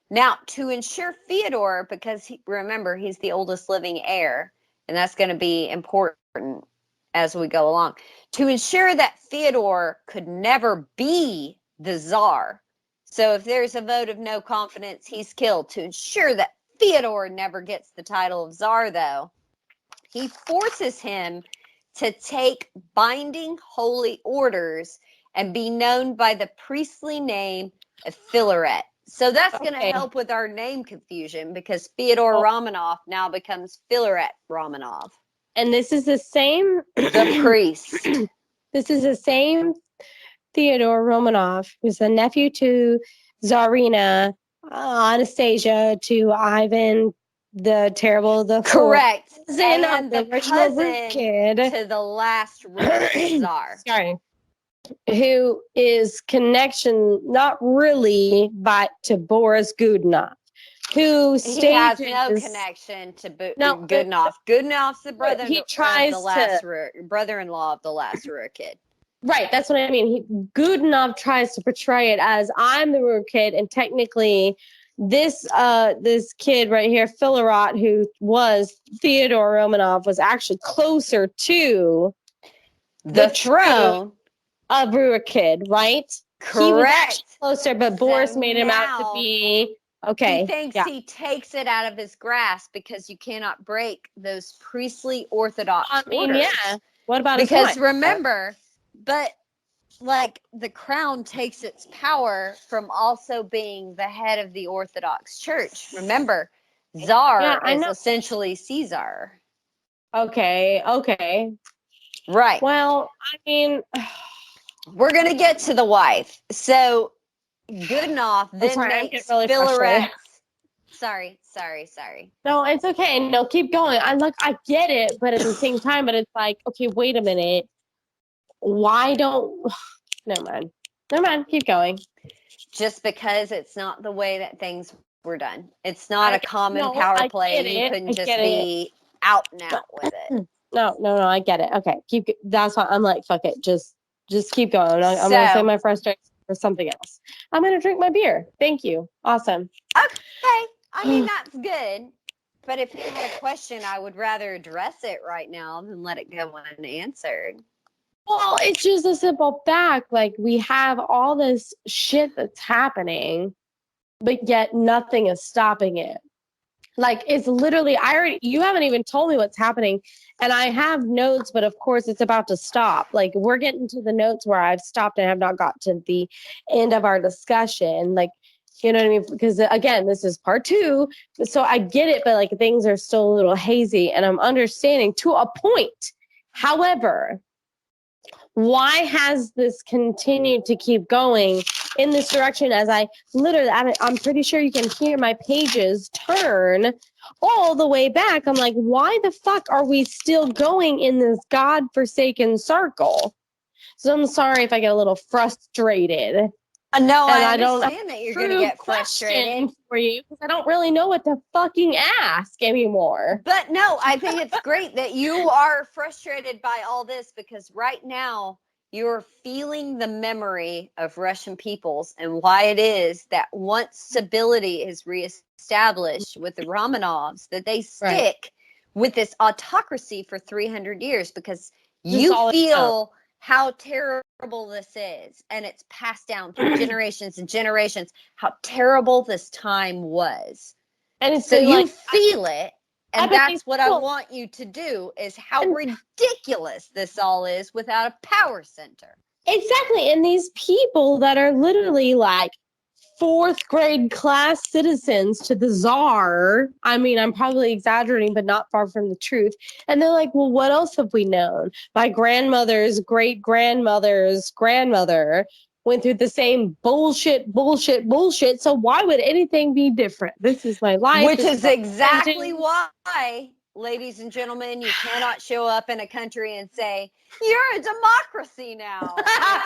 Now, to ensure Fyodor, because remember, he's the oldest living heir, and that's going to be important as we go along. To ensure that Fyodor could never be the Tsar. So if there's a vote of no confidence, he's killed. To ensure that Fyodor never gets the title of Tsar, though, he forces him to take binding holy orders and be known by the priestly name of Filaret. So that's going to Okay. help with our name confusion because Fyodor Romanov now becomes Filaret Romanov, And this is the same. the priest. This is the same Theodore Romanov, who's the nephew to Tsarina Anastasia, to Ivan the Terrible, the Fourth. Correct. And The the original root cousin kid. to the last root czar. Sorry. Who is connection, not really, but to Boris Godunov, who He has stages. no connection to No, Goodenough. Goodenov's the brother he of tries the last to. brother-in-law of the last Ruhr kid. Right, that's what I mean. Godunov tries to portray it as I'm the Ruhr kid, and technically, this kid right here, Filarot, who was Theodore Romanov, was actually closer to The throne of Ruhr kid, right? Correct. He was actually closer, but Boris So made him out to now be okay. He thinks he takes it out of his grasp because you cannot break those priestly Orthodox orders. Yeah. What about because remember, but like the crown takes its power from also being the head of the Orthodox Church. Remember, Tsar is essentially Caesar. Okay. Right. Well, I mean, we're going to get to the wife. So Goodenough then makes Filaret. Sorry. No, it's okay. No, keep going. I get it, but at the same time, but it's like, okay, wait a minute. Why don't? Never mind. Keep going. Just because it's not the way that things were done. It's not a common power play. You couldn't just be out and out with it. No. I get it. Okay, that's why I'm like, fuck it. Just keep going. I'm gonna say my frustration for something else. I'm gonna drink my beer. Thank you. Awesome. Okay. I mean, that's good. But if you had a question, I would rather address it right now than let it go unanswered. Well, it's just a simple fact. Like, we have all this shit that's happening, but yet nothing is stopping it. Like, it's literally, you haven't even told me what's happening. And I have notes, but of course it's about to stop. Like, we're getting to the notes where I've stopped and have not got to the end of our discussion. Like, you know what I mean? Because again, this is part 2. So I get it, but like things are still a little hazy and I'm understanding to a point. However, why has this continued to keep going in this direction as I'm pretty sure you can hear my pages turn all the way back. I'm like, why the fuck are we still going in this godforsaken circle? So I'm sorry if I get a little frustrated. No, I understand that you're going to get frustrated for you because I don't really know what to fucking ask anymore. But no, I think it's great that you are frustrated by all this because right now you're feeling the memory of Russian peoples and why it is that once stability is reestablished with the Romanovs, that they stick with this autocracy for 300 years because you feel how terrible this is, and it's passed down through generations and generations, how terrible this time was. And so you feel it, and that's what I want you to do, is how ridiculous this all is without a power center. Exactly, and these people that are literally like 4th grade class citizens to the czar. I mean, I'm probably exaggerating, but not far from the truth. And they're like, well, what else have we known? My grandmother's great-grandmother's grandmother went through the same bullshit. So why would anything be different? This is my life. Which is exactly why, ladies and gentlemen, you cannot show up in a country and say, you're a democracy now.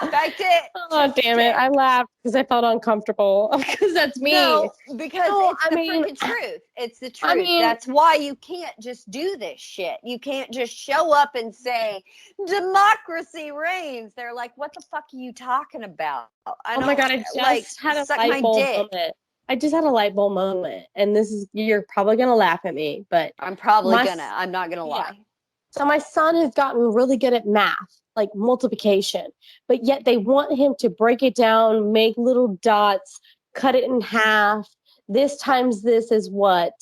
Expect it. Oh, damn it. I laughed because I felt uncomfortable because that's me. No, because it's the freaking truth. It's the truth. That's why you can't just do this shit. You can't just show up and say, democracy reigns. They're like, what the fuck are you talking about? Oh my God, I just had a light bulb moment. I just had a light bulb moment. And you're probably going to laugh at me, but I'm probably I'm not going to lie. So my son has gotten really good at math, like multiplication, but yet they want him to break it down, make little dots, cut it in half. This times this is what?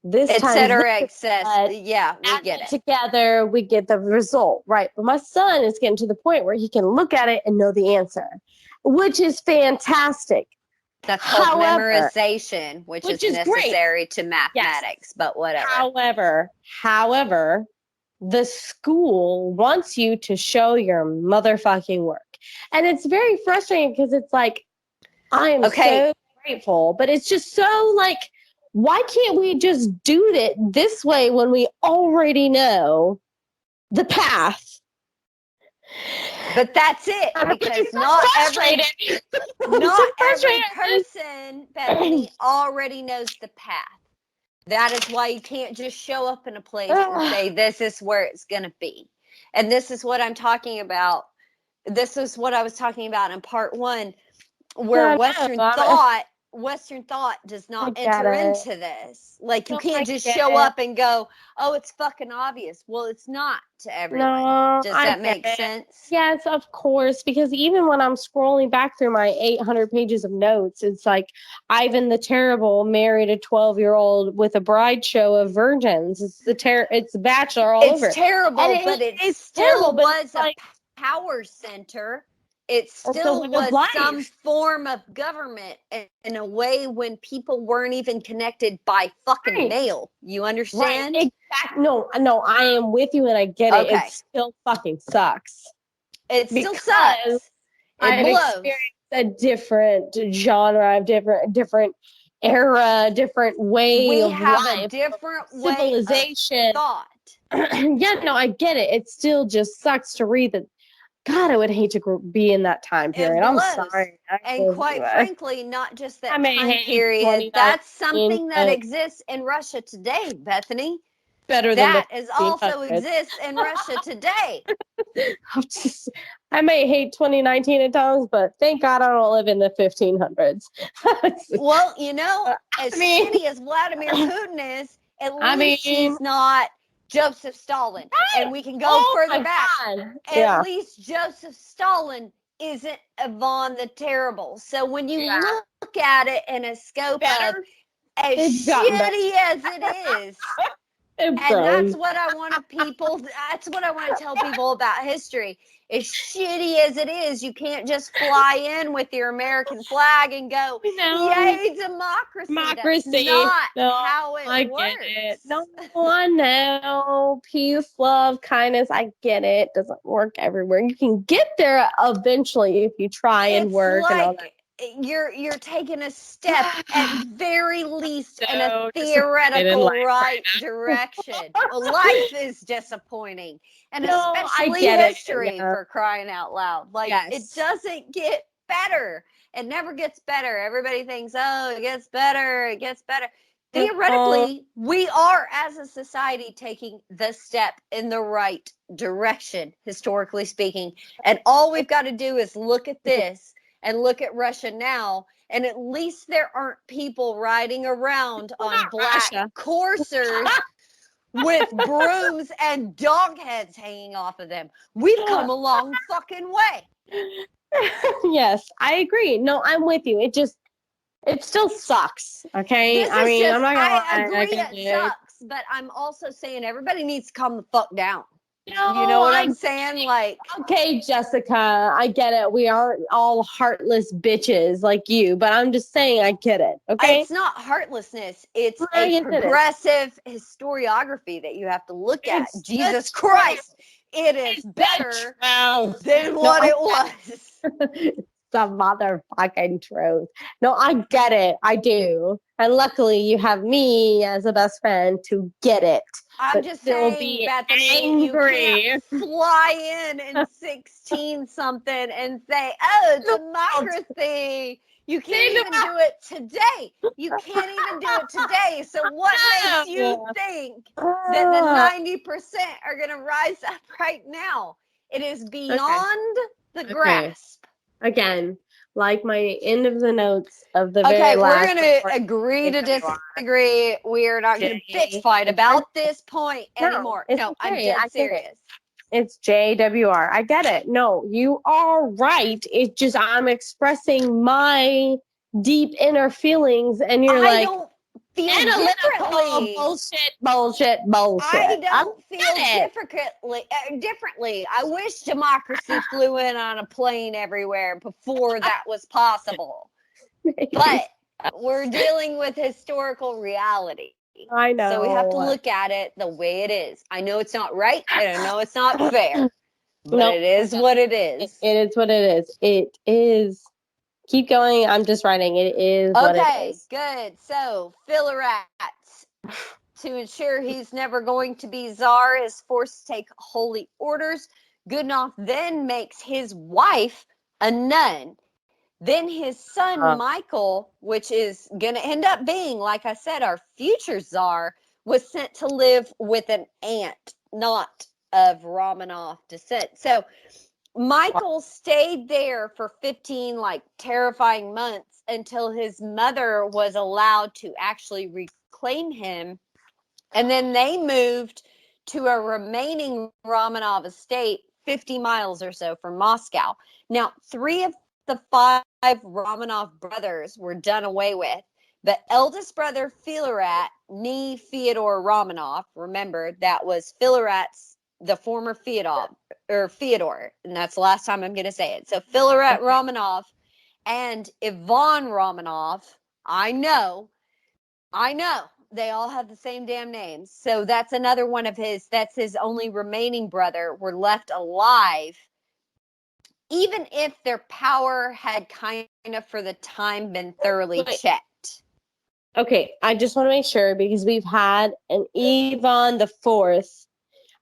This et times cetera, yeah, we get it. Together, we get the result, right? But my son is getting to the point where he can look at it and know the answer, which is fantastic. That's called However, memorization, which is is great. necessary to mathematics, but whatever. However, the school wants you to show your motherfucking work. And it's very frustrating because it's like, I am so grateful, but it's just so like, why can't we just do it this way when we already know the path? But that's it, because not every person, Bethany, already knows the path. That is why you can't just show up in a place and say, this is where it's going to be. And this is what I'm talking about. This is what I was talking about in part 1, where Western thought does not enter into this. Like, you can't just show up and go, oh, it's fucking obvious. Well, it's not to everyone. Does that make sense? Yes, of course. Because even when I'm scrolling back through my 800 pages of notes, it's like Ivan the Terrible married a 12-year-old with a bride show of virgins. It's Bachelor all over. It's terrible, but it still was a power center. It still was some form of government in a way when people weren't even connected by fucking mail. You understand? Right. Exactly. No, I am with you and I get it. It still fucking sucks. It still sucks. I've experienced a different genre, different era, different way of life. We have a different civilization. Thought. Yeah, no, I get it. It still just sucks to read that. God, I would hate to be in that time period. I'm sorry. And quite frankly, not just that time period. That's something that exists in Russia today, Bethany. That also exists in Russia today. I may hate 2019 at times, but thank God I don't live in the 1500s. Well, as shitty as Vladimir Putin is, at least he's not Joseph Stalin. And we can go further back. At least Joseph Stalin isn't Ivan the Terrible. So when you look at it in a scope of as shitty as it is, and that's what I want to tell people about history. As shitty as it is, you can't just fly in with your American flag and go, yay, democracy. That's not how it works. Get it. No, I know. Peace, love, kindness. I get it. Doesn't work everywhere. You can get there eventually if you try and work and all that. You're taking a step at very least in a theoretical right direction. Well, life is disappointing, and especially history, for crying out loud. Like, it doesn't get better. It never gets better. Everybody thinks, oh, it gets better. It gets better. Theoretically, we are, as a society, taking the step in the right direction, historically speaking. And all we've got to do is look at this and look at Russia now, and at least there aren't people riding around on black coursers with brooms and dog heads hanging off of them. We've come a long fucking way. Yes, I agree. No, I'm with you. It still sucks. Okay, I'm not gonna lie. I agree it sucks, but I'm also saying everybody needs to calm the fuck down. No, you know what I'm saying? Like, okay, Jessica, I get it. We aren't all heartless bitches like you, but I'm just saying I get it. Okay, it's not heartlessness. It's a progressive historiography that you have to look at. Jesus Christ, it is better than what it was. The motherfucking truth. No, I get it. I do. And luckily you have me as a best friend to get it. I'm just saying, Bethany, you can't fly in 16 something and say, oh, democracy. You can't even do it today. You can't even do it today. So what makes you think that the 90% are going to rise up right now? It is beyond the grasp. Again, like my end of the notes of the very last. We're going to agree to disagree. We are not going to bitch fight about this point anymore. No, I'm dead serious. It's JWR. I get it. No, you are right. It's just I'm expressing my deep inner feelings, and you're like, don't feel differently. Bullshit. I don't feel differently. I wish democracy flew in on a plane everywhere before that was possible. But we're dealing with historical reality. I know. So we have to look at it the way it is. I know it's not right, and I know it's not fair, but Nope. it is what it is. It is what it is. It is. Keep going. I'm just writing. It is what it is. Okay, good. So, Philorat, to ensure he's never going to be czar, is forced to take holy orders. Goodenough then makes his wife a nun. Then his son, Michael, which is going to end up being, like I said, our future czar, was sent to live with an aunt, not of Romanov descent. So Michael stayed there for 15 terrifying months until his mother was allowed to actually reclaim him. And then they moved to a remaining Romanov estate 50 miles or so from Moscow. Now, 3 of the 5 Romanov brothers were done away with. The eldest brother, Philorat, nee Fyodor Romanov, remember, that was Philorat's, the former Fyodor, and that's the last time I'm going to say it. So Philorat Romanov and Ivan Romanov, I know, they all have the same damn names. So that's another one of that's his only remaining brother, were left alive, even if their power had kind of for the time been thoroughly checked. Okay, I just want to make sure because we've had an Ivan the Fourth.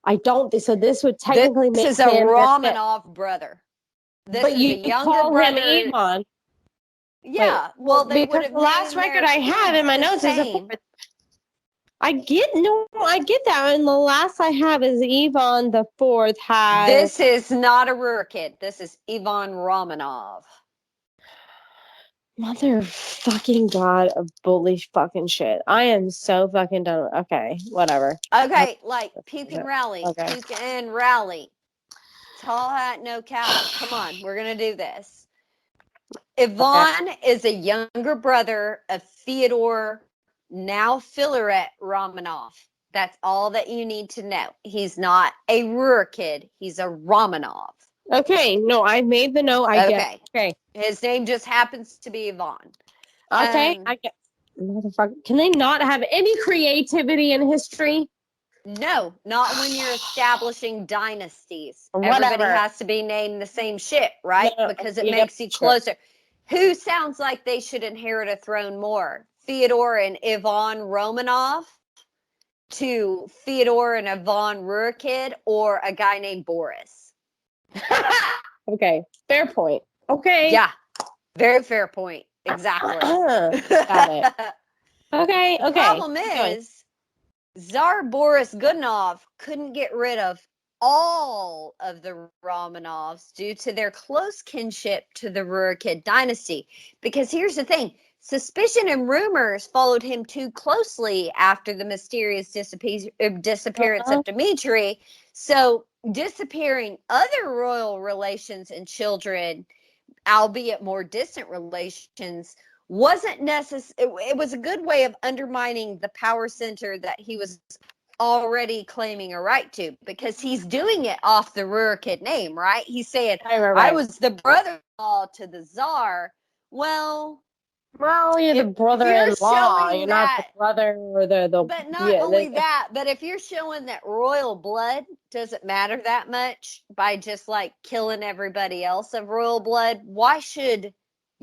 I don't think so. This would technically make him. This is a Romanov brother. This but is you a younger call brother. Him Ivan. Yeah, wait, well, they would have. The last record I have in my notes is a fourth. I get that, and the last I have is Ivan the Fourth has. This is not a Rurikid. This is Ivan Romanov. Mother fucking god of bullish fucking shit. I am so fucking done. Okay, whatever. Okay, puke and rally. Okay. Puke and rally. Tall hat, no cowl. Come on, we're gonna do this. Ivan is a younger brother of Fyodor, now Philorat Romanov. That's all that you need to know. He's not a Rurikid. He's a Romanov. Okay, no, I made the note. I get it. Okay. His name just happens to be Ivan. Okay, I get. Motherfucker, can they not have any creativity in history? No, not when you're establishing dynasties. Everybody has to be named the same shit, right? No, because it makes you closer. Who sounds like they should inherit a throne more? Fyodor and Ivan Romanov to Fyodor and Ivan Rurikid, or a guy named Boris? Okay, fair point. Okay. Yeah, very fair point. Exactly. Got it. Okay. The problem is, Tsar Boris Godunov couldn't get rid of all of the Romanovs due to their close kinship to the Rurikid dynasty. Because here's the thing, suspicion and rumors followed him too closely after the mysterious disappearance of Dmitri. So disappearing other royal relations and children, albeit more distant relations, wasn't necessary. It was a good way of undermining the power center that he was already claiming a right to, because he's doing it off the Rurikid name, right? He's saying, I was the brother-in-law to the Tsar. Well, you're the brother-in-law. You're not the brother or the. But not only that, but if you're showing that royal blood doesn't matter that much by just killing everybody else of royal blood, why should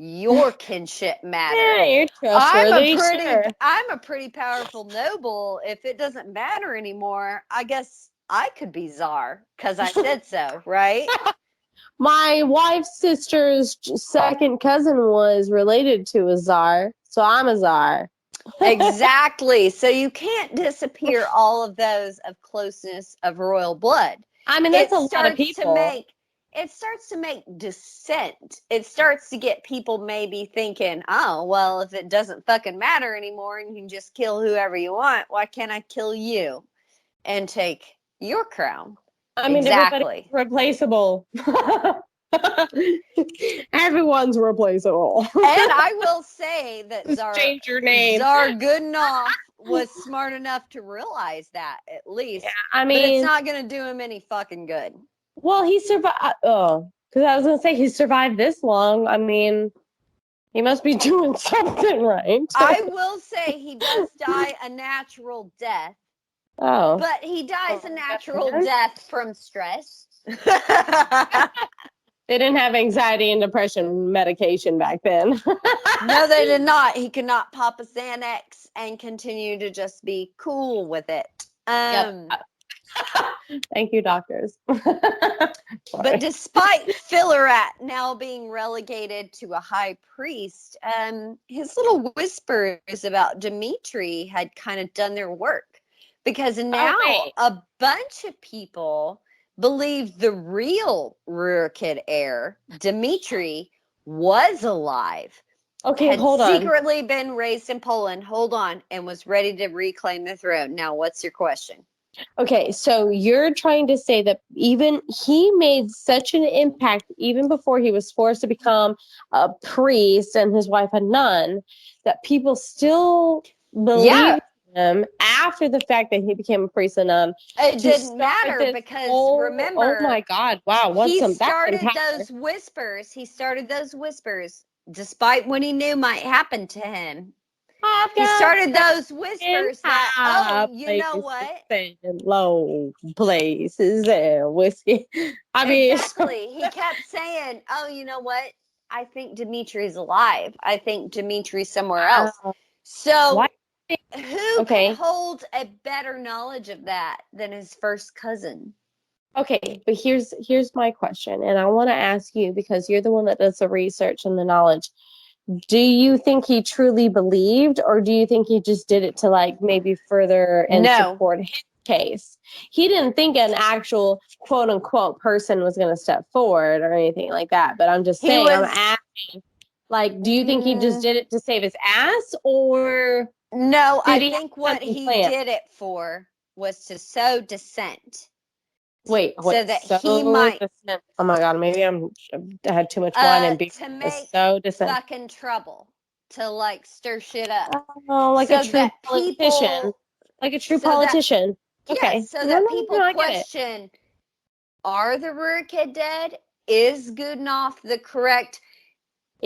your kinship matter? Yeah, you're trustworthy. I'm a pretty powerful noble. If it doesn't matter anymore, I guess I could be czar because I said so, right? My wife's sister's second cousin was related to a czar, so I'm a czar. Exactly. So you can't disappear all of those of closeness of royal blood. I mean, that's a lot of people. It starts to make dissent. It starts to get people maybe thinking, oh, well, if it doesn't fucking matter anymore and you can just kill whoever you want, why can't I kill you and take your crown? I mean, exactly. Everybody's replaceable. Everyone's replaceable. And I will say that change your name. Czar Godunov was smart enough to realize that, at least. Yeah, I mean, but it's not going to do him any fucking good. Well, he survived. Oh, because I was going to say he survived this long. I mean, He must be doing something right. I will say he does die a natural death, Oh. but he dies a Oh, natural man. death from stress. They didn't have anxiety and depression medication back then. No, they did not. He could not pop a Xanax and continue to just be cool with it. Yep. Thank you, doctors. But despite Fillarat now being relegated to a high priest, his little whispers about Dimitri had kind of done their work, because now a bunch of people believe the real Rurikid heir, Dimitri, was alive. Okay, had hold on. secretly been raised in Poland, and was ready to reclaim the throne. Now, what's your question? Okay, so you're trying to say that even he made such an impact, even before he was forced to become a priest and his wife a nun, that people still believe him after the fact that he became a priest and nun. It didn't matter because remember, oh my God, wow, he started those whispers. He started those whispers despite what he knew might happen to him. He started those whispers that, oh, you know what? Low places and whiskey. I mean, exactly. He kept saying, oh, you know what? I think Dimitri's alive. I think Dimitri's somewhere else. So who could hold a better knowledge of that than his first cousin? Okay, but here's my question, and I want to ask you, because you're the one that does the research and the knowledge. Do you think he truly believed, or do you think he just did it to like maybe further and support his case? He didn't think an actual quote unquote person was going to step forward or anything like that. But I'm just saying, I'm asking, like, do you think he just did it to save his ass, or no? I think what he did it for was to sow dissent. Wait, so that he might. Oh my God, maybe I had too much wine and beer. To make fucking trouble, to like stir shit up. Oh, like a true politician. Like a true politician. Okay. So that people question: are the Rurikid dead? Is Goodenough the correct?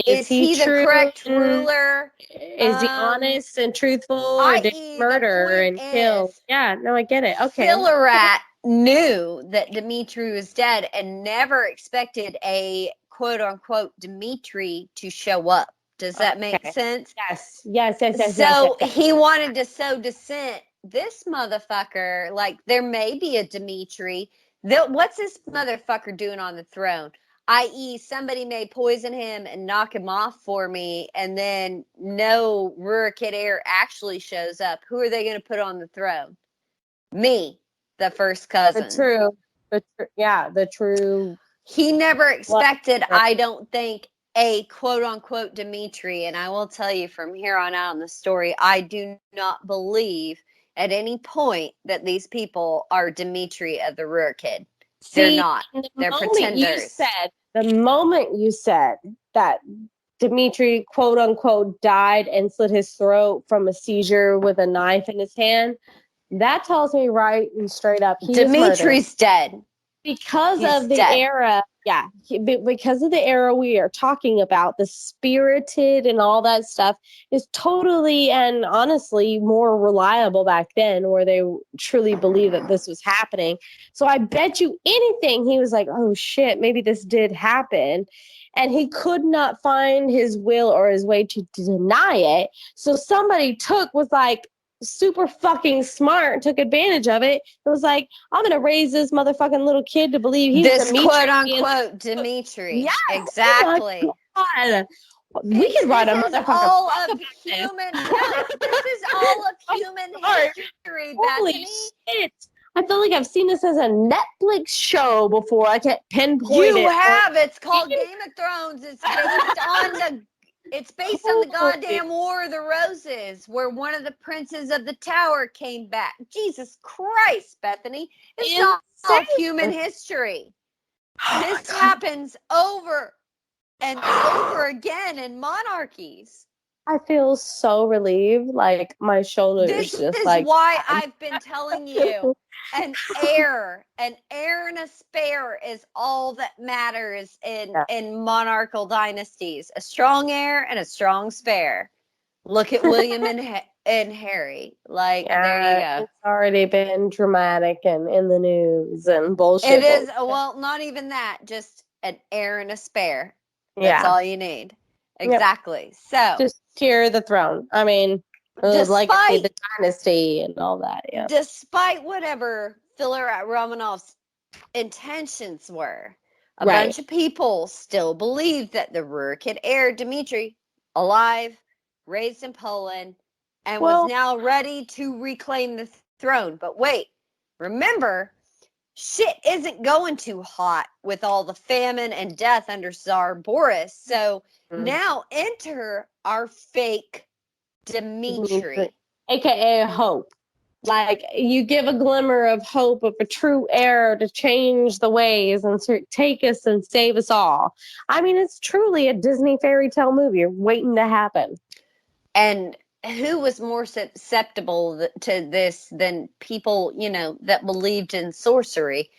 Is he the correct ruler? Is he honest and truthful, or did he murder and kill? Yeah, no, I get it. Okay. Fillarat knew that Dimitri was dead and never expected a quote unquote Dimitri to show up. Does that make sense? Yes. So he wanted to sow dissent. This motherfucker, like, there may be a Dimitri. What's this motherfucker doing on the throne? I.e., somebody may poison him and knock him off for me, and then no Rurikid heir actually shows up. Who are they going to put on the throne? Me, the first cousin. The true. He never expected, I don't think, a quote-unquote Dimitri, and I will tell you from here on out in the story, I do not believe at any point that these people are Dimitri of the Rurikid. They're not. They're pretenders. The moment you said that Dimitri, quote unquote, died and slit his throat from a seizure with a knife in his hand, that tells me right and straight up Dimitri's dead. Because of the era, because of the era we are talking about, the spirited and all that stuff is totally and honestly more reliable back then, where they truly believe that this was happening. So I bet you anything he was like, oh shit, maybe this did happen. And he could not find his will or his way to deny it. So somebody was like, super fucking smart, took advantage of it. It was like, I'm gonna raise this motherfucking little kid to believe he's this quote unquote Dimitri. Yeah, exactly. Oh we could write a motherfucking all of human. This is all of human history, Bethany. Shit. I feel like I've seen this as a Netflix show before. I can't pinpoint it. You have. It's called Game of Thrones. It's based on the goddamn War of the Roses, where one of the princes of the tower came back. Jesus Christ, Bethany. It's not all of human history. This happens over and over again in monarchies. I feel so relieved. Like my shoulders This just is like. why I've been telling you an heir and a spare is all that matters Yeah. in monarchical dynasties. A strong heir and a strong spare. Look at William and Harry. Like, there you Yeah, go. it's already been dramatic and in the news and It bullshit. is, well, not even that, just an heir and a spare. That's Yeah. all you need. Yep. Exactly. So, Just secure the throne. I mean, the legacy, despite the dynasty, and all that. Yeah. despite whatever Filler at Romanov's intentions were, a Right. bunch of people still believed that the Rurikid heir, Dmitri, alive, raised in Poland, and was Well, now ready to reclaim the throne. But wait, remember, shit isn't going too hot with all the famine and death under Tsar Boris. So now enter our fake Dimitri, Dmitri. aka Hope. Like you give a glimmer of hope of a true heir to change the ways and take us and save us all. I mean, it's truly a Disney fairy tale movie waiting to happen. And who was more susceptible to this than people, that believed in sorcery?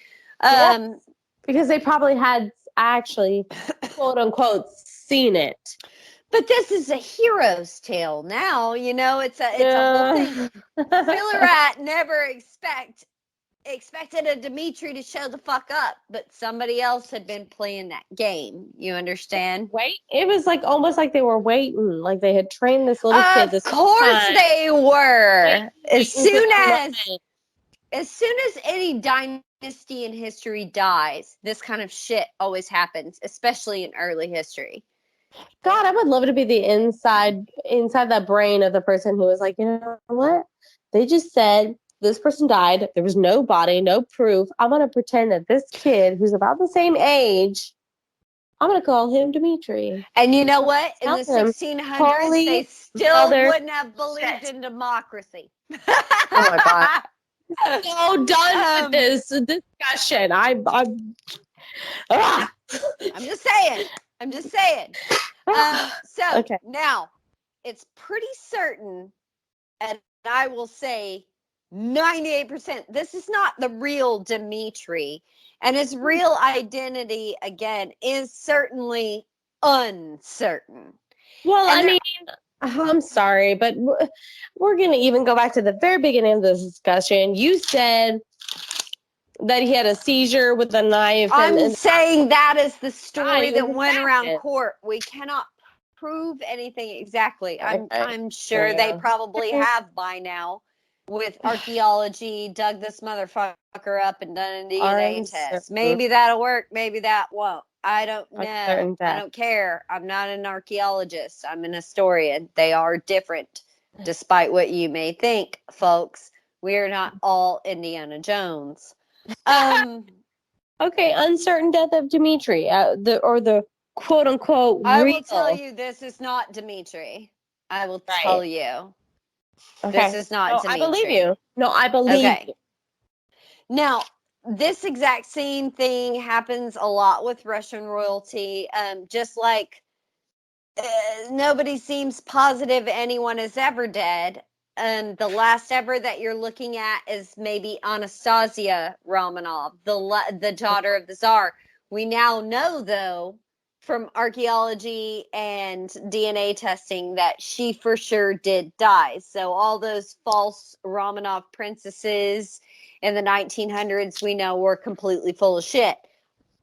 Yeah, Um, because they probably had actually, quote unquote, seen it. but this is a hero's tale now, it's a whole thing. Yeah. Fillerat never expected a Dimitri to show the fuck up, but somebody else had been playing that game. You understand? Wait, it was like almost like they were waiting, like they had trained this little kid Of this whole course time, they were. As waiting for soon the as moment. as soon as any dynasty in history dies, this kind of shit always happens, especially in early history. God, I would love to be the inside that brain of the person who was like, you know what? They just said this person died. There was no body, no proof. I'm gonna pretend that this kid who's about the same age, I'm gonna call him Dimitri. And you know what? In Tell the him, 1600s, holy they still mother wouldn't have believed shit. in democracy. Oh my God. So done with um, this discussion. Ah. I'm just saying. I'm just saying. So Okay. now it's pretty certain, and I will say 98%, this is not the real Dimitri. And his real identity, again, is certainly uncertain. Well, And I there, mean, I'm sorry, but we're going to even go back to the very beginning of this discussion. You said that he had a seizure with a knife, I'm and saying that is the story he was that went around assassinated. court. We cannot prove anything exactly. I'm Okay. I'm sure they Yeah. probably have by now with archaeology dug this motherfucker up and done a DNA test. Uncertain, Maybe that'll work, maybe that won't. I don't know. uncertain I death. don't care. I'm not an archaeologist. I'm an historian. They are different, despite what you may think, folks. We are not all Indiana Jones. Um Okay, uncertain death of Dimitri, the quote unquote I will tell real. you, this is not Dimitri. I will Right. tell you, this Okay. is not No, I believe Dimitri. you. No, I believe Okay. you. Now, this exact same thing happens a lot with Russian royalty. Just like nobody seems positive anyone is ever dead. The last ever that you're looking at is maybe Anastasia Romanov, the daughter of the Tsar. We now know, though, from archaeology and DNA testing that she for sure did die. So all those false Romanov princesses in the 1900s we know were completely full of shit.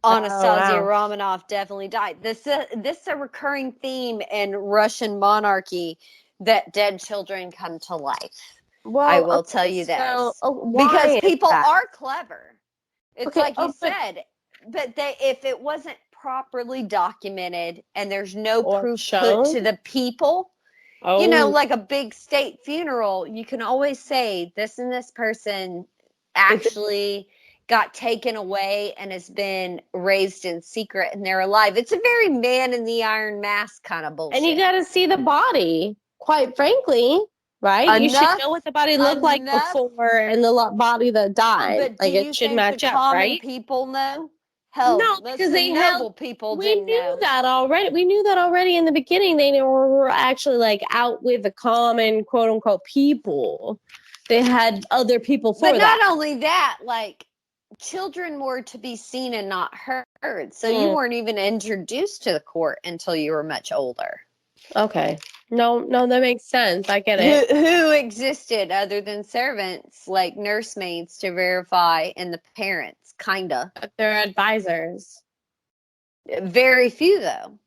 Oh Anastasia wow. Romanov definitely died. This is a recurring theme in Russian monarchy, that dead children come to life. I Well, will tell okay. you So, this because why is people that? are clever. It's Okay. like you Oh, but said, but if it wasn't properly documented and there's no or proof put shown. to the people, Oh, like a big state funeral, you can always say this and this person it's actually got taken away and has been raised in secret and they're alive. It's a very Man in the Iron Mask kind of and you bullshit. got to see the body. Quite frankly, right? You should know Enough, what the body looked like enough. before and the body that died. But do Like it you should think the match up, common right? people know? Hell, No, most because of the they held. noble people We didn't knew know. that already. We knew that already in the beginning. They were actually like out with the common quote unquote people. They had other people for But that. not only that, like children were to be seen and not heard. So you Mm, weren't even introduced to the court until you were much older. okay. No, that makes sense. I get Who, it. who existed other than servants, like nursemaids, to verify, and the parents, kinda. But they're advisors. Very few, though.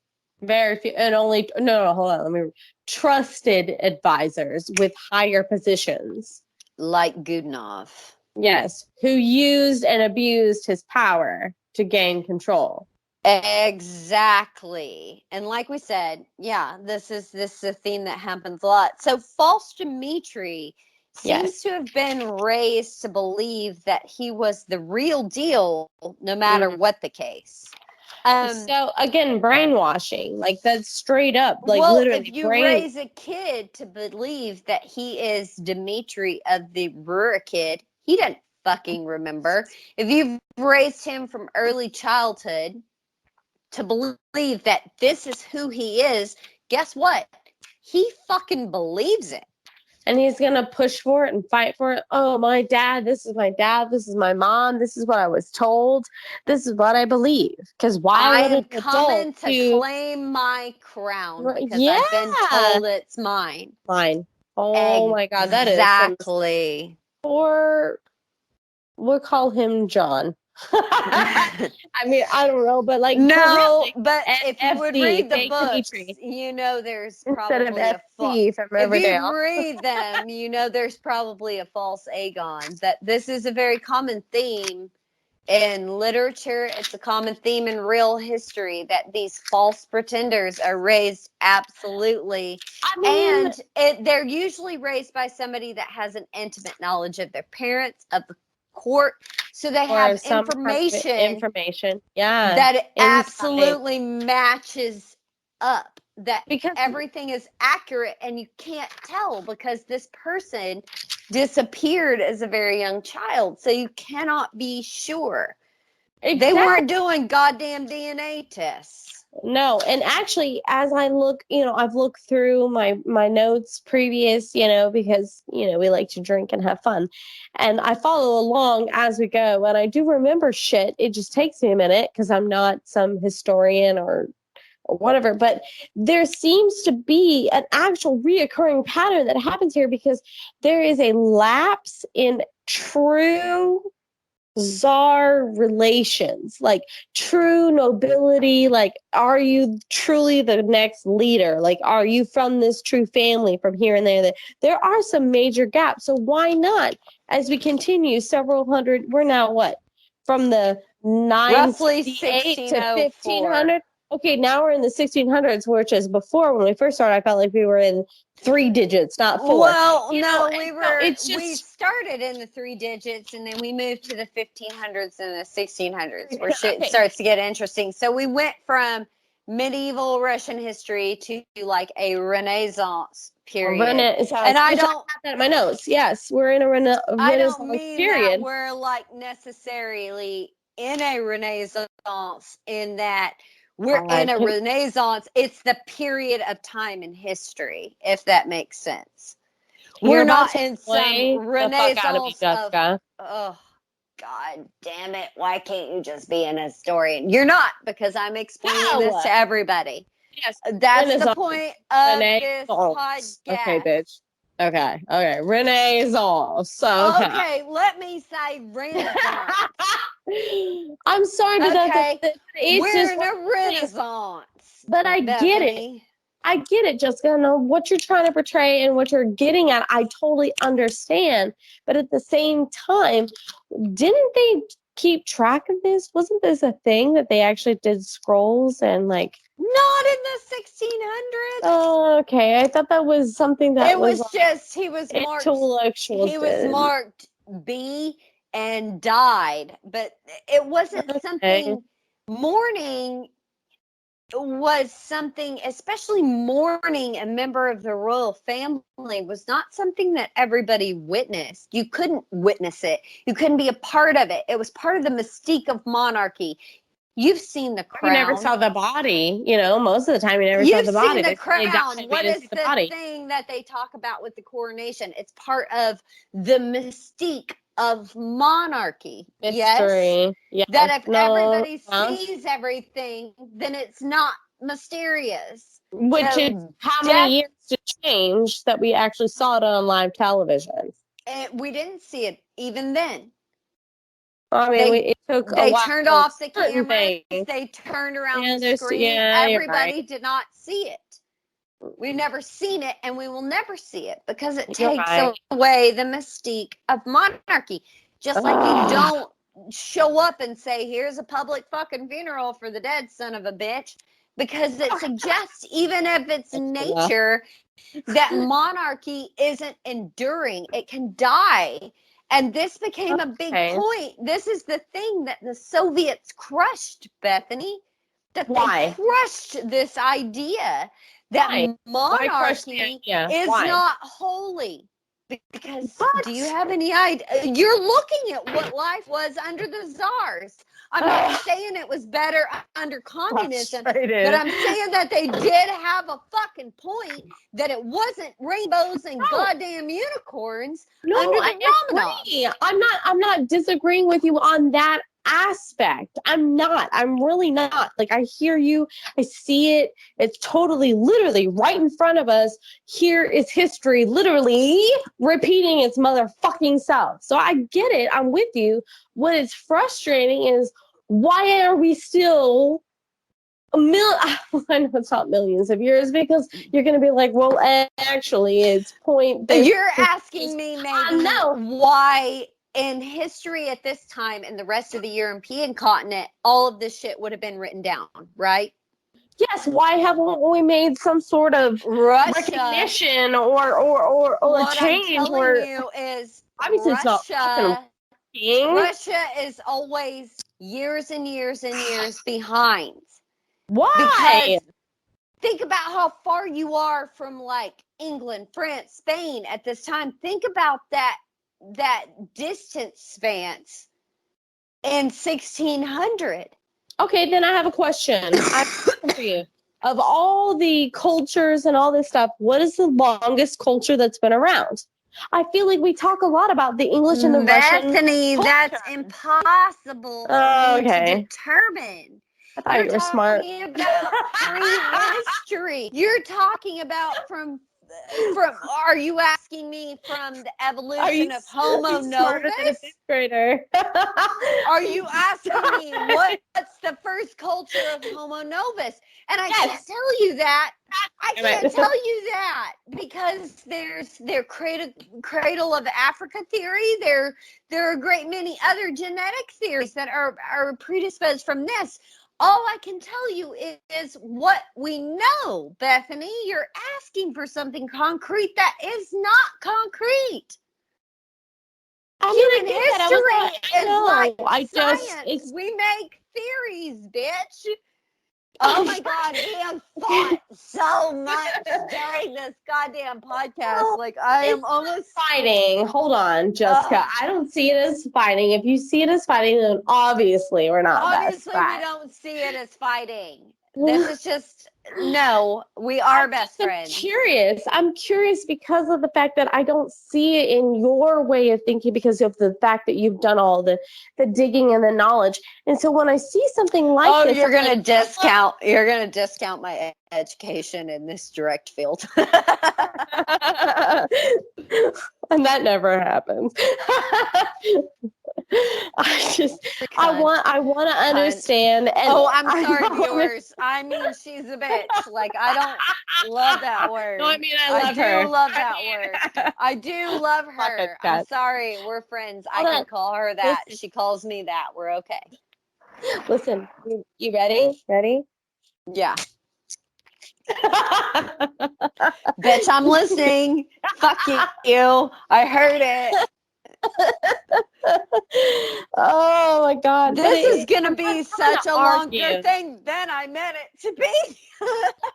Very few, and only no, hold on. Let me trusted advisors with higher positions. Like Goodenough. Yes, who used and abused his power to gain control. Exactly. And like we said, yeah, this is a theme that happens a lot. So false Dimitri seems Yes. to have been raised to believe that he was the real deal no matter Mm. what the case. So again, brainwashing, like that's straight up, like Well, if literally you brain. raise a kid to believe that he is Dimitri of the Rurikid, he doesn't fucking remember. If you've raised him from early childhood to believe that this is who he is, guess what? He fucking believes it. And he's gonna push for it and fight for it. Oh, my dad, this is my dad, this is my mom, this is what I was told, this is what I believe. Because why I let an am adult coming to do? claim my crown because Yeah, I've been told it's mine. fine. Oh my God, that is some Exactly. poor. We'll call him John. I mean, I don't know, but like for real, No, like but if you would FD, read the fake books, Dimitri, you know there's instead of probably a FC from if Riverdale. you read them, you know there's probably a false Aegon. That this is a very common theme in literature. It's a common theme in real history that these false pretenders are raised absolutely, I mean, and they're usually raised by somebody that has an intimate knowledge of their parents, of the court, so they or have some kind of information information. Yeah, that it inside. absolutely matches up, that Because everything is accurate, and you can't tell because this person disappeared as a very young child, so you cannot be sure. They exactly. weren't doing goddamn DNA tests. No, and actually, as I look, I've looked through my notes previous, because we like to drink and have fun, and I follow along as we go, and I do remember shit. It just takes me a minute because I'm not some historian or whatever, but there seems to be an actual reoccurring pattern that happens here because there is a lapse in true czar relations, like true nobility. Like, are you truly the next leader? Like, are you from this true family from here and there? There are some major gaps. So why not, as we continue several hundred, we're now what, from the Roughly 968 to 1604. 1500? Okay, now we're in the 1600s, which is before, when we first started, I felt like we were in three digits, not four. Well, You know, no, and so it's we just started in the three digits, and then we moved to the 1500s and the 1600s where shit okay. starts to get interesting. So we went from medieval Russian history to like a Renaissance period. And Renaissance, which I have that in my notes. Yes, we're in a I don't Renaissance mean that period. we're like necessarily in a Renaissance, in that we're in a Can, Renaissance. It's the period of time in history, if that makes sense. you're We're about not to in some play the fuck out of me, Renaissance of, Jessica. oh, God damn it. Why can't you just be an historian? You're not, because I'm explaining this No. to everybody. Yes. That's the Renaissance. point of this Renaissance. Okay, podcast. bitch. Okay. Okay. Renaissance. So, okay. Okay, let me say Renaissance. I'm sorry, but Okay, it's we're just in one a of the things. Renaissance, But I get it. Bethany. I get it, Jessica. I know what you're trying to portray and what you're getting at. I totally understand. But at the same time, didn't they keep track of this? Wasn't this a thing that they actually did scrolls and like? Not in the 1600s. Oh, okay. I thought that was something that It was was like just intellectuals he was did. marked B and died, but it wasn't Okay. something. Mourning was something, especially mourning a member of the royal family, was not something that everybody witnessed. You couldn't witness it. You couldn't be a part of it. It was part of the mystique of monarchy. You've seen The You never Crown. saw the body, most of the time you never saw You've the body. seen The They say they Crown. died, What we didn't is see the body. thing that they talk about with the coronation? It's part of the mystique of monarchy. Mystery. Yes? That if everybody Yeah. sees everything, then it's not mysterious. Which is how many years to change that we actually saw it on live television. We didn't see it even then. I mean, it took a while. They turned off the cameras. Things. They turned around the screen. Everybody did not see it. We've never seen it, and we will never see it because it takes away the mystique of monarchy. Just like you don't show up and say, here's a public fucking funeral for the dead son of a bitch, because it suggests, even if it's nature, that monarchy isn't enduring. It can die. And this became a big point. This is the thing that the Soviets crushed, Bethany. That they crushed this idea that monarchy is not holy. Because do you have any idea? You're looking at what life was under the czars. I'm not saying it was better under communism, but I'm saying that they did have a fucking point, that it wasn't rainbows and goddamn unicorns under the Romanovs. I'm not disagreeing with you on that aspect. I'm really not. Like, I hear you, I see it. It's totally, literally right in front of us. Here is history literally repeating its motherfucking self. So I get it. I'm with you. What is frustrating is, why are we still I know it's not millions of years, because you're going to be like, well, actually it's point. You're asking me maybe why in history at this time and the rest of the European continent, all of this shit would have been written down, right? Yes. Why haven't we made some sort of recognition or what change? I'm telling you is, obviously Russia is always years and years and years behind. Why? Because think about how far you are from like England, France, Spain at this time. Think about that distance span in 1600. Okay, then I have a question. For you. Of all the cultures and all this stuff, what is the longest culture that's been around? I feel like we talk a lot about the English and the Russian. Bethany, that's impossible to determine. I thought you were smart. You're talking about prehistory. You're talking about from are you asking me from the evolution of Homo novus? Fifth grader. Are you asking me what's the first culture of Homo novus? And I can't tell you that. I can't tell you that because there's their cradle of Africa theory. There are a great many other genetic theories that are predisposed from this. All I can tell you is what we know, Bethany. You're asking for something concrete that is not concrete. Human history is like science. We make theories, bitch. Oh my God, we have fought so much during this goddamn podcast. Like, I am almost fighting. Hold on, Jessica. I don't see it as fighting. If you see it as fighting, then obviously we're not. Obviously, we don't see it as fighting. This is just, no, we are best friends. I'm curious because of the fact that I don't see it in your way of thinking, because of the fact that you've done all the digging and the knowledge. And so when I see something like this, you're going to discount my education in this direct field. And that never happens. I want to understand. And I'm sorry, viewers. I mean, she's a bitch. Like, I don't love that word. No, I mean, I do love that word. I do love her. I'm sorry. We're friends. I can call her that. She calls me that. We're okay. Listen, you ready? Ready? Yeah. Bitch, I'm listening. Fuck you. I heard it. Oh my God. This is going to be such a longer thing than I meant it to be.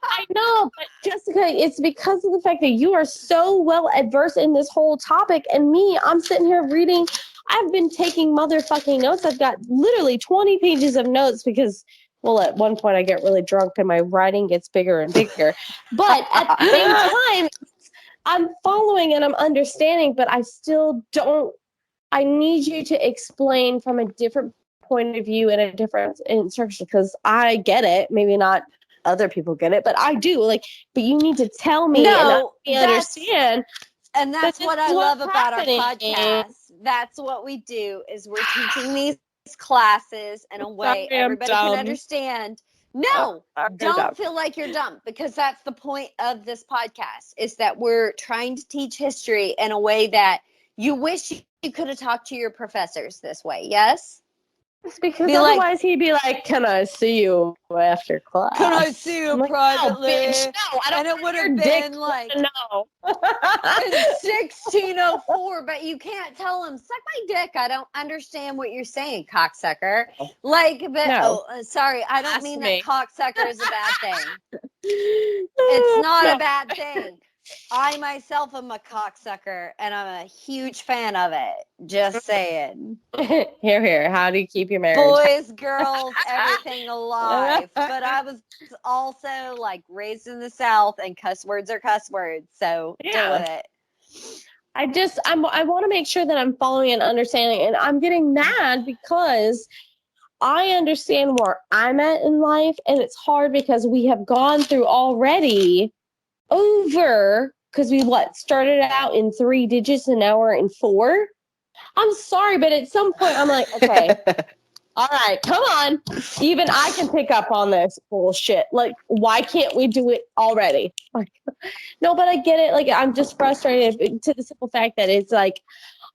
I know, but Jessica, it's because of the fact that you are so well adversed in this whole topic. And me, I'm sitting here reading. I've been taking motherfucking notes. I've got literally 20 pages of notes because, well, at one point I get really drunk and my writing gets bigger and bigger. But at the same time, I'm following and I'm understanding, but I still don't. I need you to explain from a different point of view and a different instruction because I get it. Maybe not other people get it, but I do. Like, but you need to tell me and let me understand. And that's what I love about our happening. podcast. That's what we do is we're teaching these classes in a way everybody can understand. No, don't feel like you're dumb because that's the point of this podcast is that we're trying to teach history in a way that you wish you could have talked to your professors this way. Yes? Because otherwise he'd be like, "Can I see you after class? Can I see you privately?" No, bitch, no, I don't. And it would have been like no. in 1604, but you can't tell him suck my dick. I don't understand what you're saying, cocksucker. Like, but No. sorry, I don't mean that cocksucker is a bad thing. It's not a bad thing. I myself am a cocksucker, and I'm a huge fan of it. Just saying. Here. How do you keep your marriage? Boys, girls, everything alive. But I was also like raised in the South, and cuss words are cuss words. So deal with it. I want to make sure that I'm following and understanding, and I'm getting mad because I understand where I'm at in life, and it's hard because we have gone through already because we started out in 3 digits and now we're in 4. I'm sorry, but at some point I'm like, okay, all right, come on. Even I can pick up on this bullshit. Like, why can't we do it already? Like, no, but I get it. Like, I'm just frustrated to the simple fact that it's like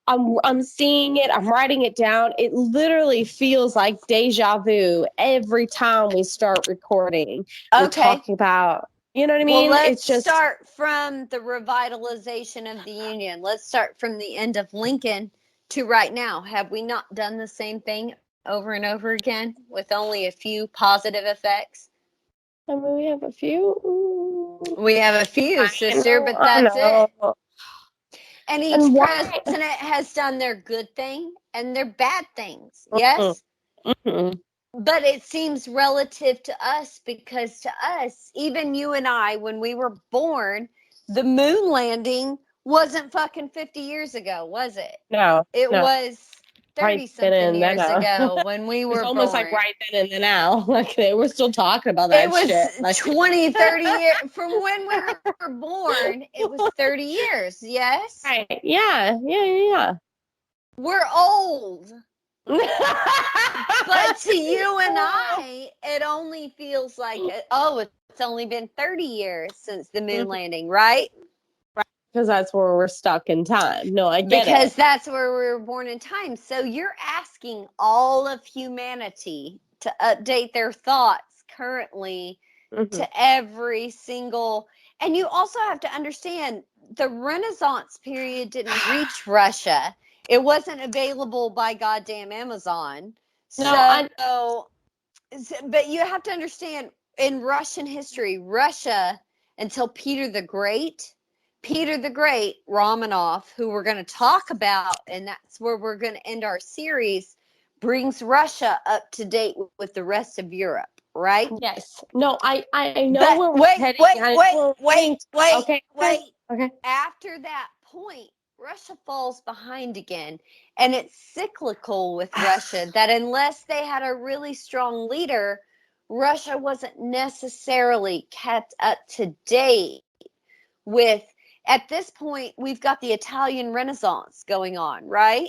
I'm seeing it, I'm writing it down. It literally feels like deja vu every time we start recording. We're talking about, you know what I mean? Well, let's start from the revitalization of the Union. Let's start from the end of Lincoln to right now. Have we not done the same thing over and over again with only a few positive effects? I mean, we have a few. We have a few, sister, but that's it. And each president has done their good thing and their bad things. Yes? Mm-hmm. But it seems relative to us because to us, even you and I, when we were born, the moon landing wasn't fucking 50 years ago, was it? No. It was 30-something years ago when we were born. It's almost like right then and now. Like they were still talking about that shit. It was 20, 30 years. From when we were born, it was 30 years, yes? Right. Yeah. We're old. But to you and I, it only feels like, it's only been 30 years since the moon landing, right? Because that's where we're stuck in time. No, I get it. Because that's where we were born in time. So you're asking all of humanity to update their thoughts currently to every single. And you also have to understand the Renaissance period didn't reach Russia. It wasn't available by goddamn Amazon. But you have to understand in Russian history, Russia until Peter the Great, Romanov, who we're going to talk about, and that's where we're going to end our series, brings Russia up to date with the rest of Europe, right? Yes. No, I know but where we're heading. Wait. Okay. After that point, Russia falls behind again. And it's cyclical with Russia that unless they had a really strong leader, Russia wasn't necessarily kept up to date with. At this point, we've got the Italian Renaissance going on, right?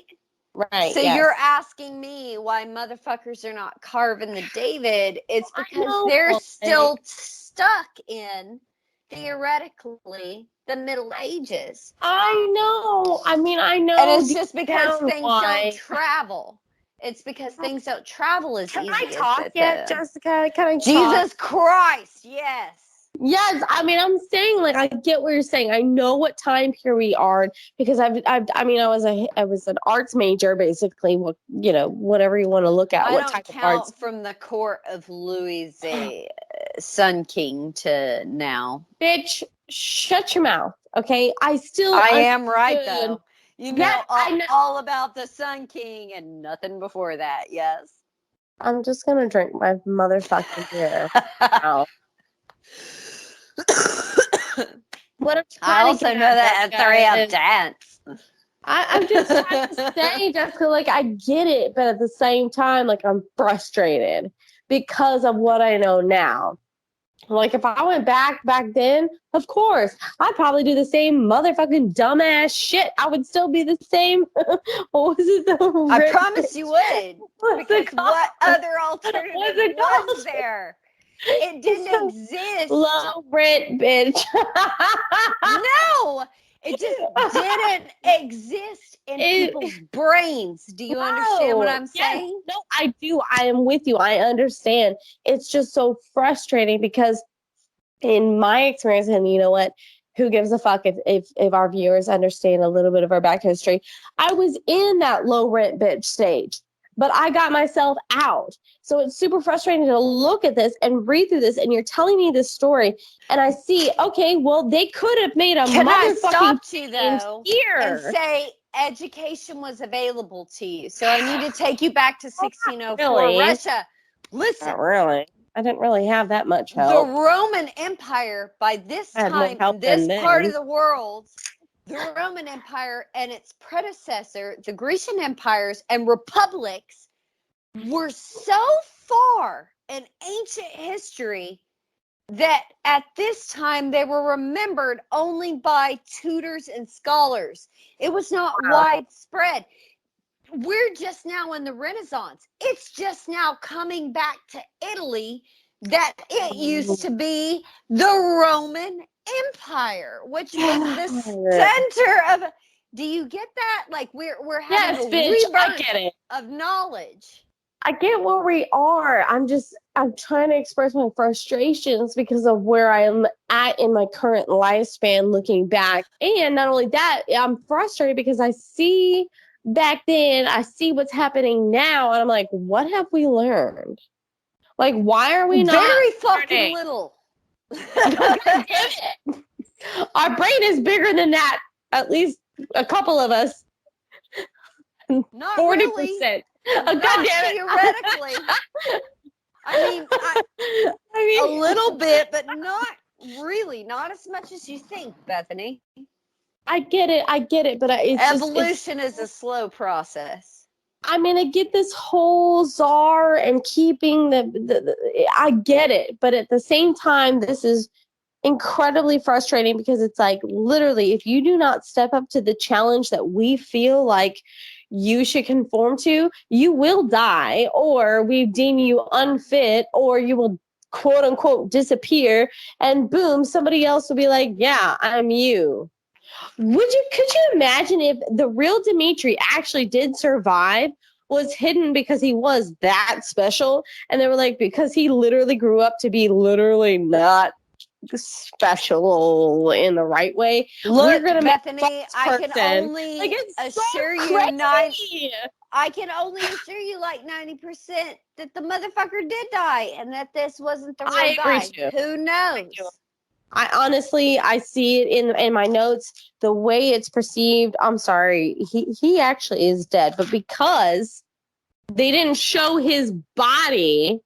Right. So you're asking me why motherfuckers are not carving the David. It's because they're still stuck in, theoretically, the Middle Ages. I know. I mean, I know. And it's just because things don't travel. It's because things don't travel as easy as Can I talk yet, Jessica? Can I talk? Jesus Christ, yes. Yes, I mean, I'm saying, like, I get what you're saying. I know what time period we are because I was an arts major, basically. Whatever you want to look at. What type of arts? From the court of Louis the Sun King to now. Bitch, shut your mouth. Okay, I am right though. You know, all about the Sun King and nothing before that. Yes. I'm just gonna drink my motherfucking beer. Now. What I'm I trying also to get know that Jessica, at 3 up is dance. I'm just trying to say, Jessica, like I get it, but at the same time, like I'm frustrated because of what I know now. Like if I went back then, of course, I'd probably do the same motherfucking dumbass shit. I would still be the same. What was it? I promise you would. Because what other alternative What's it was called? there? It didn't exist. Low rent, bitch. No, it just didn't exist in people's brains. Do you understand what I'm saying? No, I do. I am with you. I understand. It's just so frustrating because in my experience, and you know what? Who gives a fuck if our viewers understand a little bit of our back history? I was in that low rent bitch stage, but I got myself out. So it's super frustrating to look at this and read through this, and you're telling me this story, and I see, okay, well, they could have made a Can I motherfucking stop you though here and say education was available to you? So I need to take you back to 1604 really. Russia. Listen, Not really. I didn't really have that much the help. Roman Empire, by this time in this part of the world, the Roman Empire and its predecessor, the Grecian empires and republics, were so far in ancient history that at this time they were remembered only by tutors and scholars. It was not widespread. We're just now in the Renaissance. It's just now coming back to Italy that it used to be the Roman Empire, which was the center of. Do you get that? Like we're having a rebirth of knowledge. I get where we are. I'm trying to express my frustrations because of where I am at in my current lifespan looking back. And not only that, I'm frustrated because I see back then, I see what's happening now, and I'm like, what have we learned? Like, why are we not very fucking little? Our brain is bigger than that. At least a couple of us. Not 40%. Really. God damn it. Theoretically. I mean, a little bit, but not really, not as much as you think, Bethany. I get it, but evolution is a slow process. I mean, I get this whole czar and keeping I get it, but at the same time, this is incredibly frustrating because it's like literally, if you do not step up to the challenge that we feel like you should conform to, you will die, or we deem you unfit, or you will quote unquote disappear, and boom, somebody else will be like, yeah, I'm you. Could you imagine if the real Dimitri actually did survive, was hidden because he was that special, and they were like, because he literally grew up to be literally not special in the right way. Look, we're gonna Bethany, I can only assure you I can only assure you like 90% that the motherfucker did die and that this wasn't the real guy. Who knows? I see it in my notes, the way it's perceived. I'm sorry, he actually is dead, but because they didn't show his body.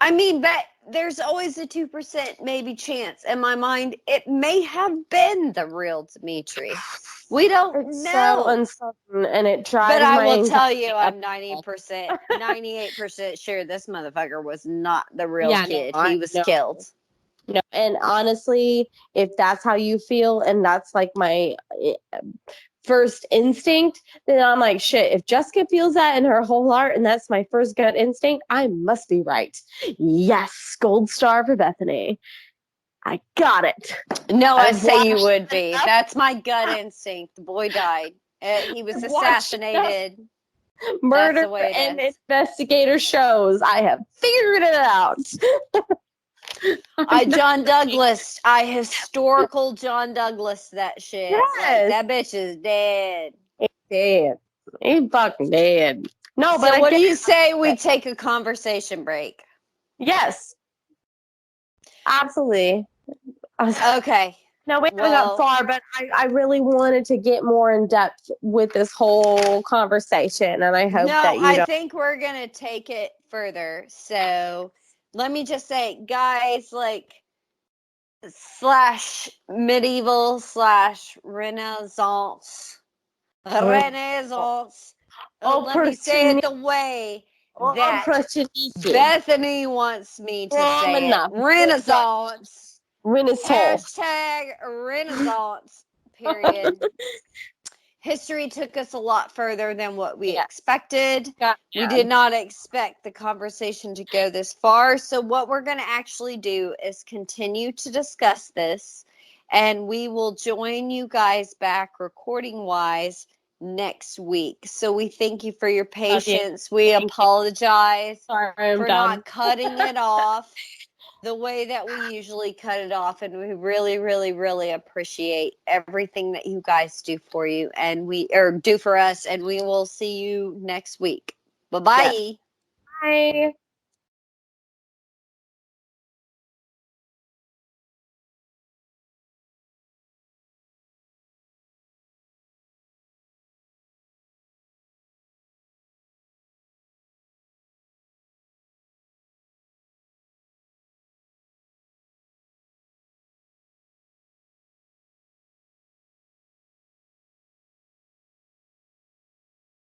I mean, but there's always a 2% maybe chance in my mind it may have been the real Dimitri. We don't know. So uncertain, and it drives. But I will tell you, I'm 90%, 98% sure this motherfucker was not the real kid. He was killed. No, and honestly, if that's how you feel, and that's like my first instinct, then I'm like, shit, if Jessica feels that in her whole heart, and that's my first gut instinct, I must be right. Yes, gold star for Bethany. I got it. No, I say you would be. That's my gut instinct. The boy died. He was assassinated. Murder and investigator shows. I have figured it out. I historical John Douglas that shit. Yes. Like, that bitch is dead. He's dead. He's fucking dead. No, but so what do you say we take a conversation break? Yes. Absolutely. Okay. No, we haven't got Well, far, but I really wanted to get more in depth with this whole conversation, and I hope no, that you I don't. think we're going to take it further. So let me just say, guys, like, slash medieval slash Renaissance. Let me say it Opportunity. the way that Opportunity. Bethany wants me to say it. Enough. Renaissance. Renaissance. Hashtag Renaissance. Period. History took us a lot further than what we Yes. expected. We did not expect the conversation to go this far. So, what we're going to actually do is continue to discuss this, and we will join you guys back recording wise next week. So, we thank you for your patience. We Thank you. apologize Sorry, I'm for done. not cutting it off the way that we usually cut it off, and we really, really, really appreciate everything that you guys do for you and do for us, and we will see you next week. Bye-bye. Yes. Bye.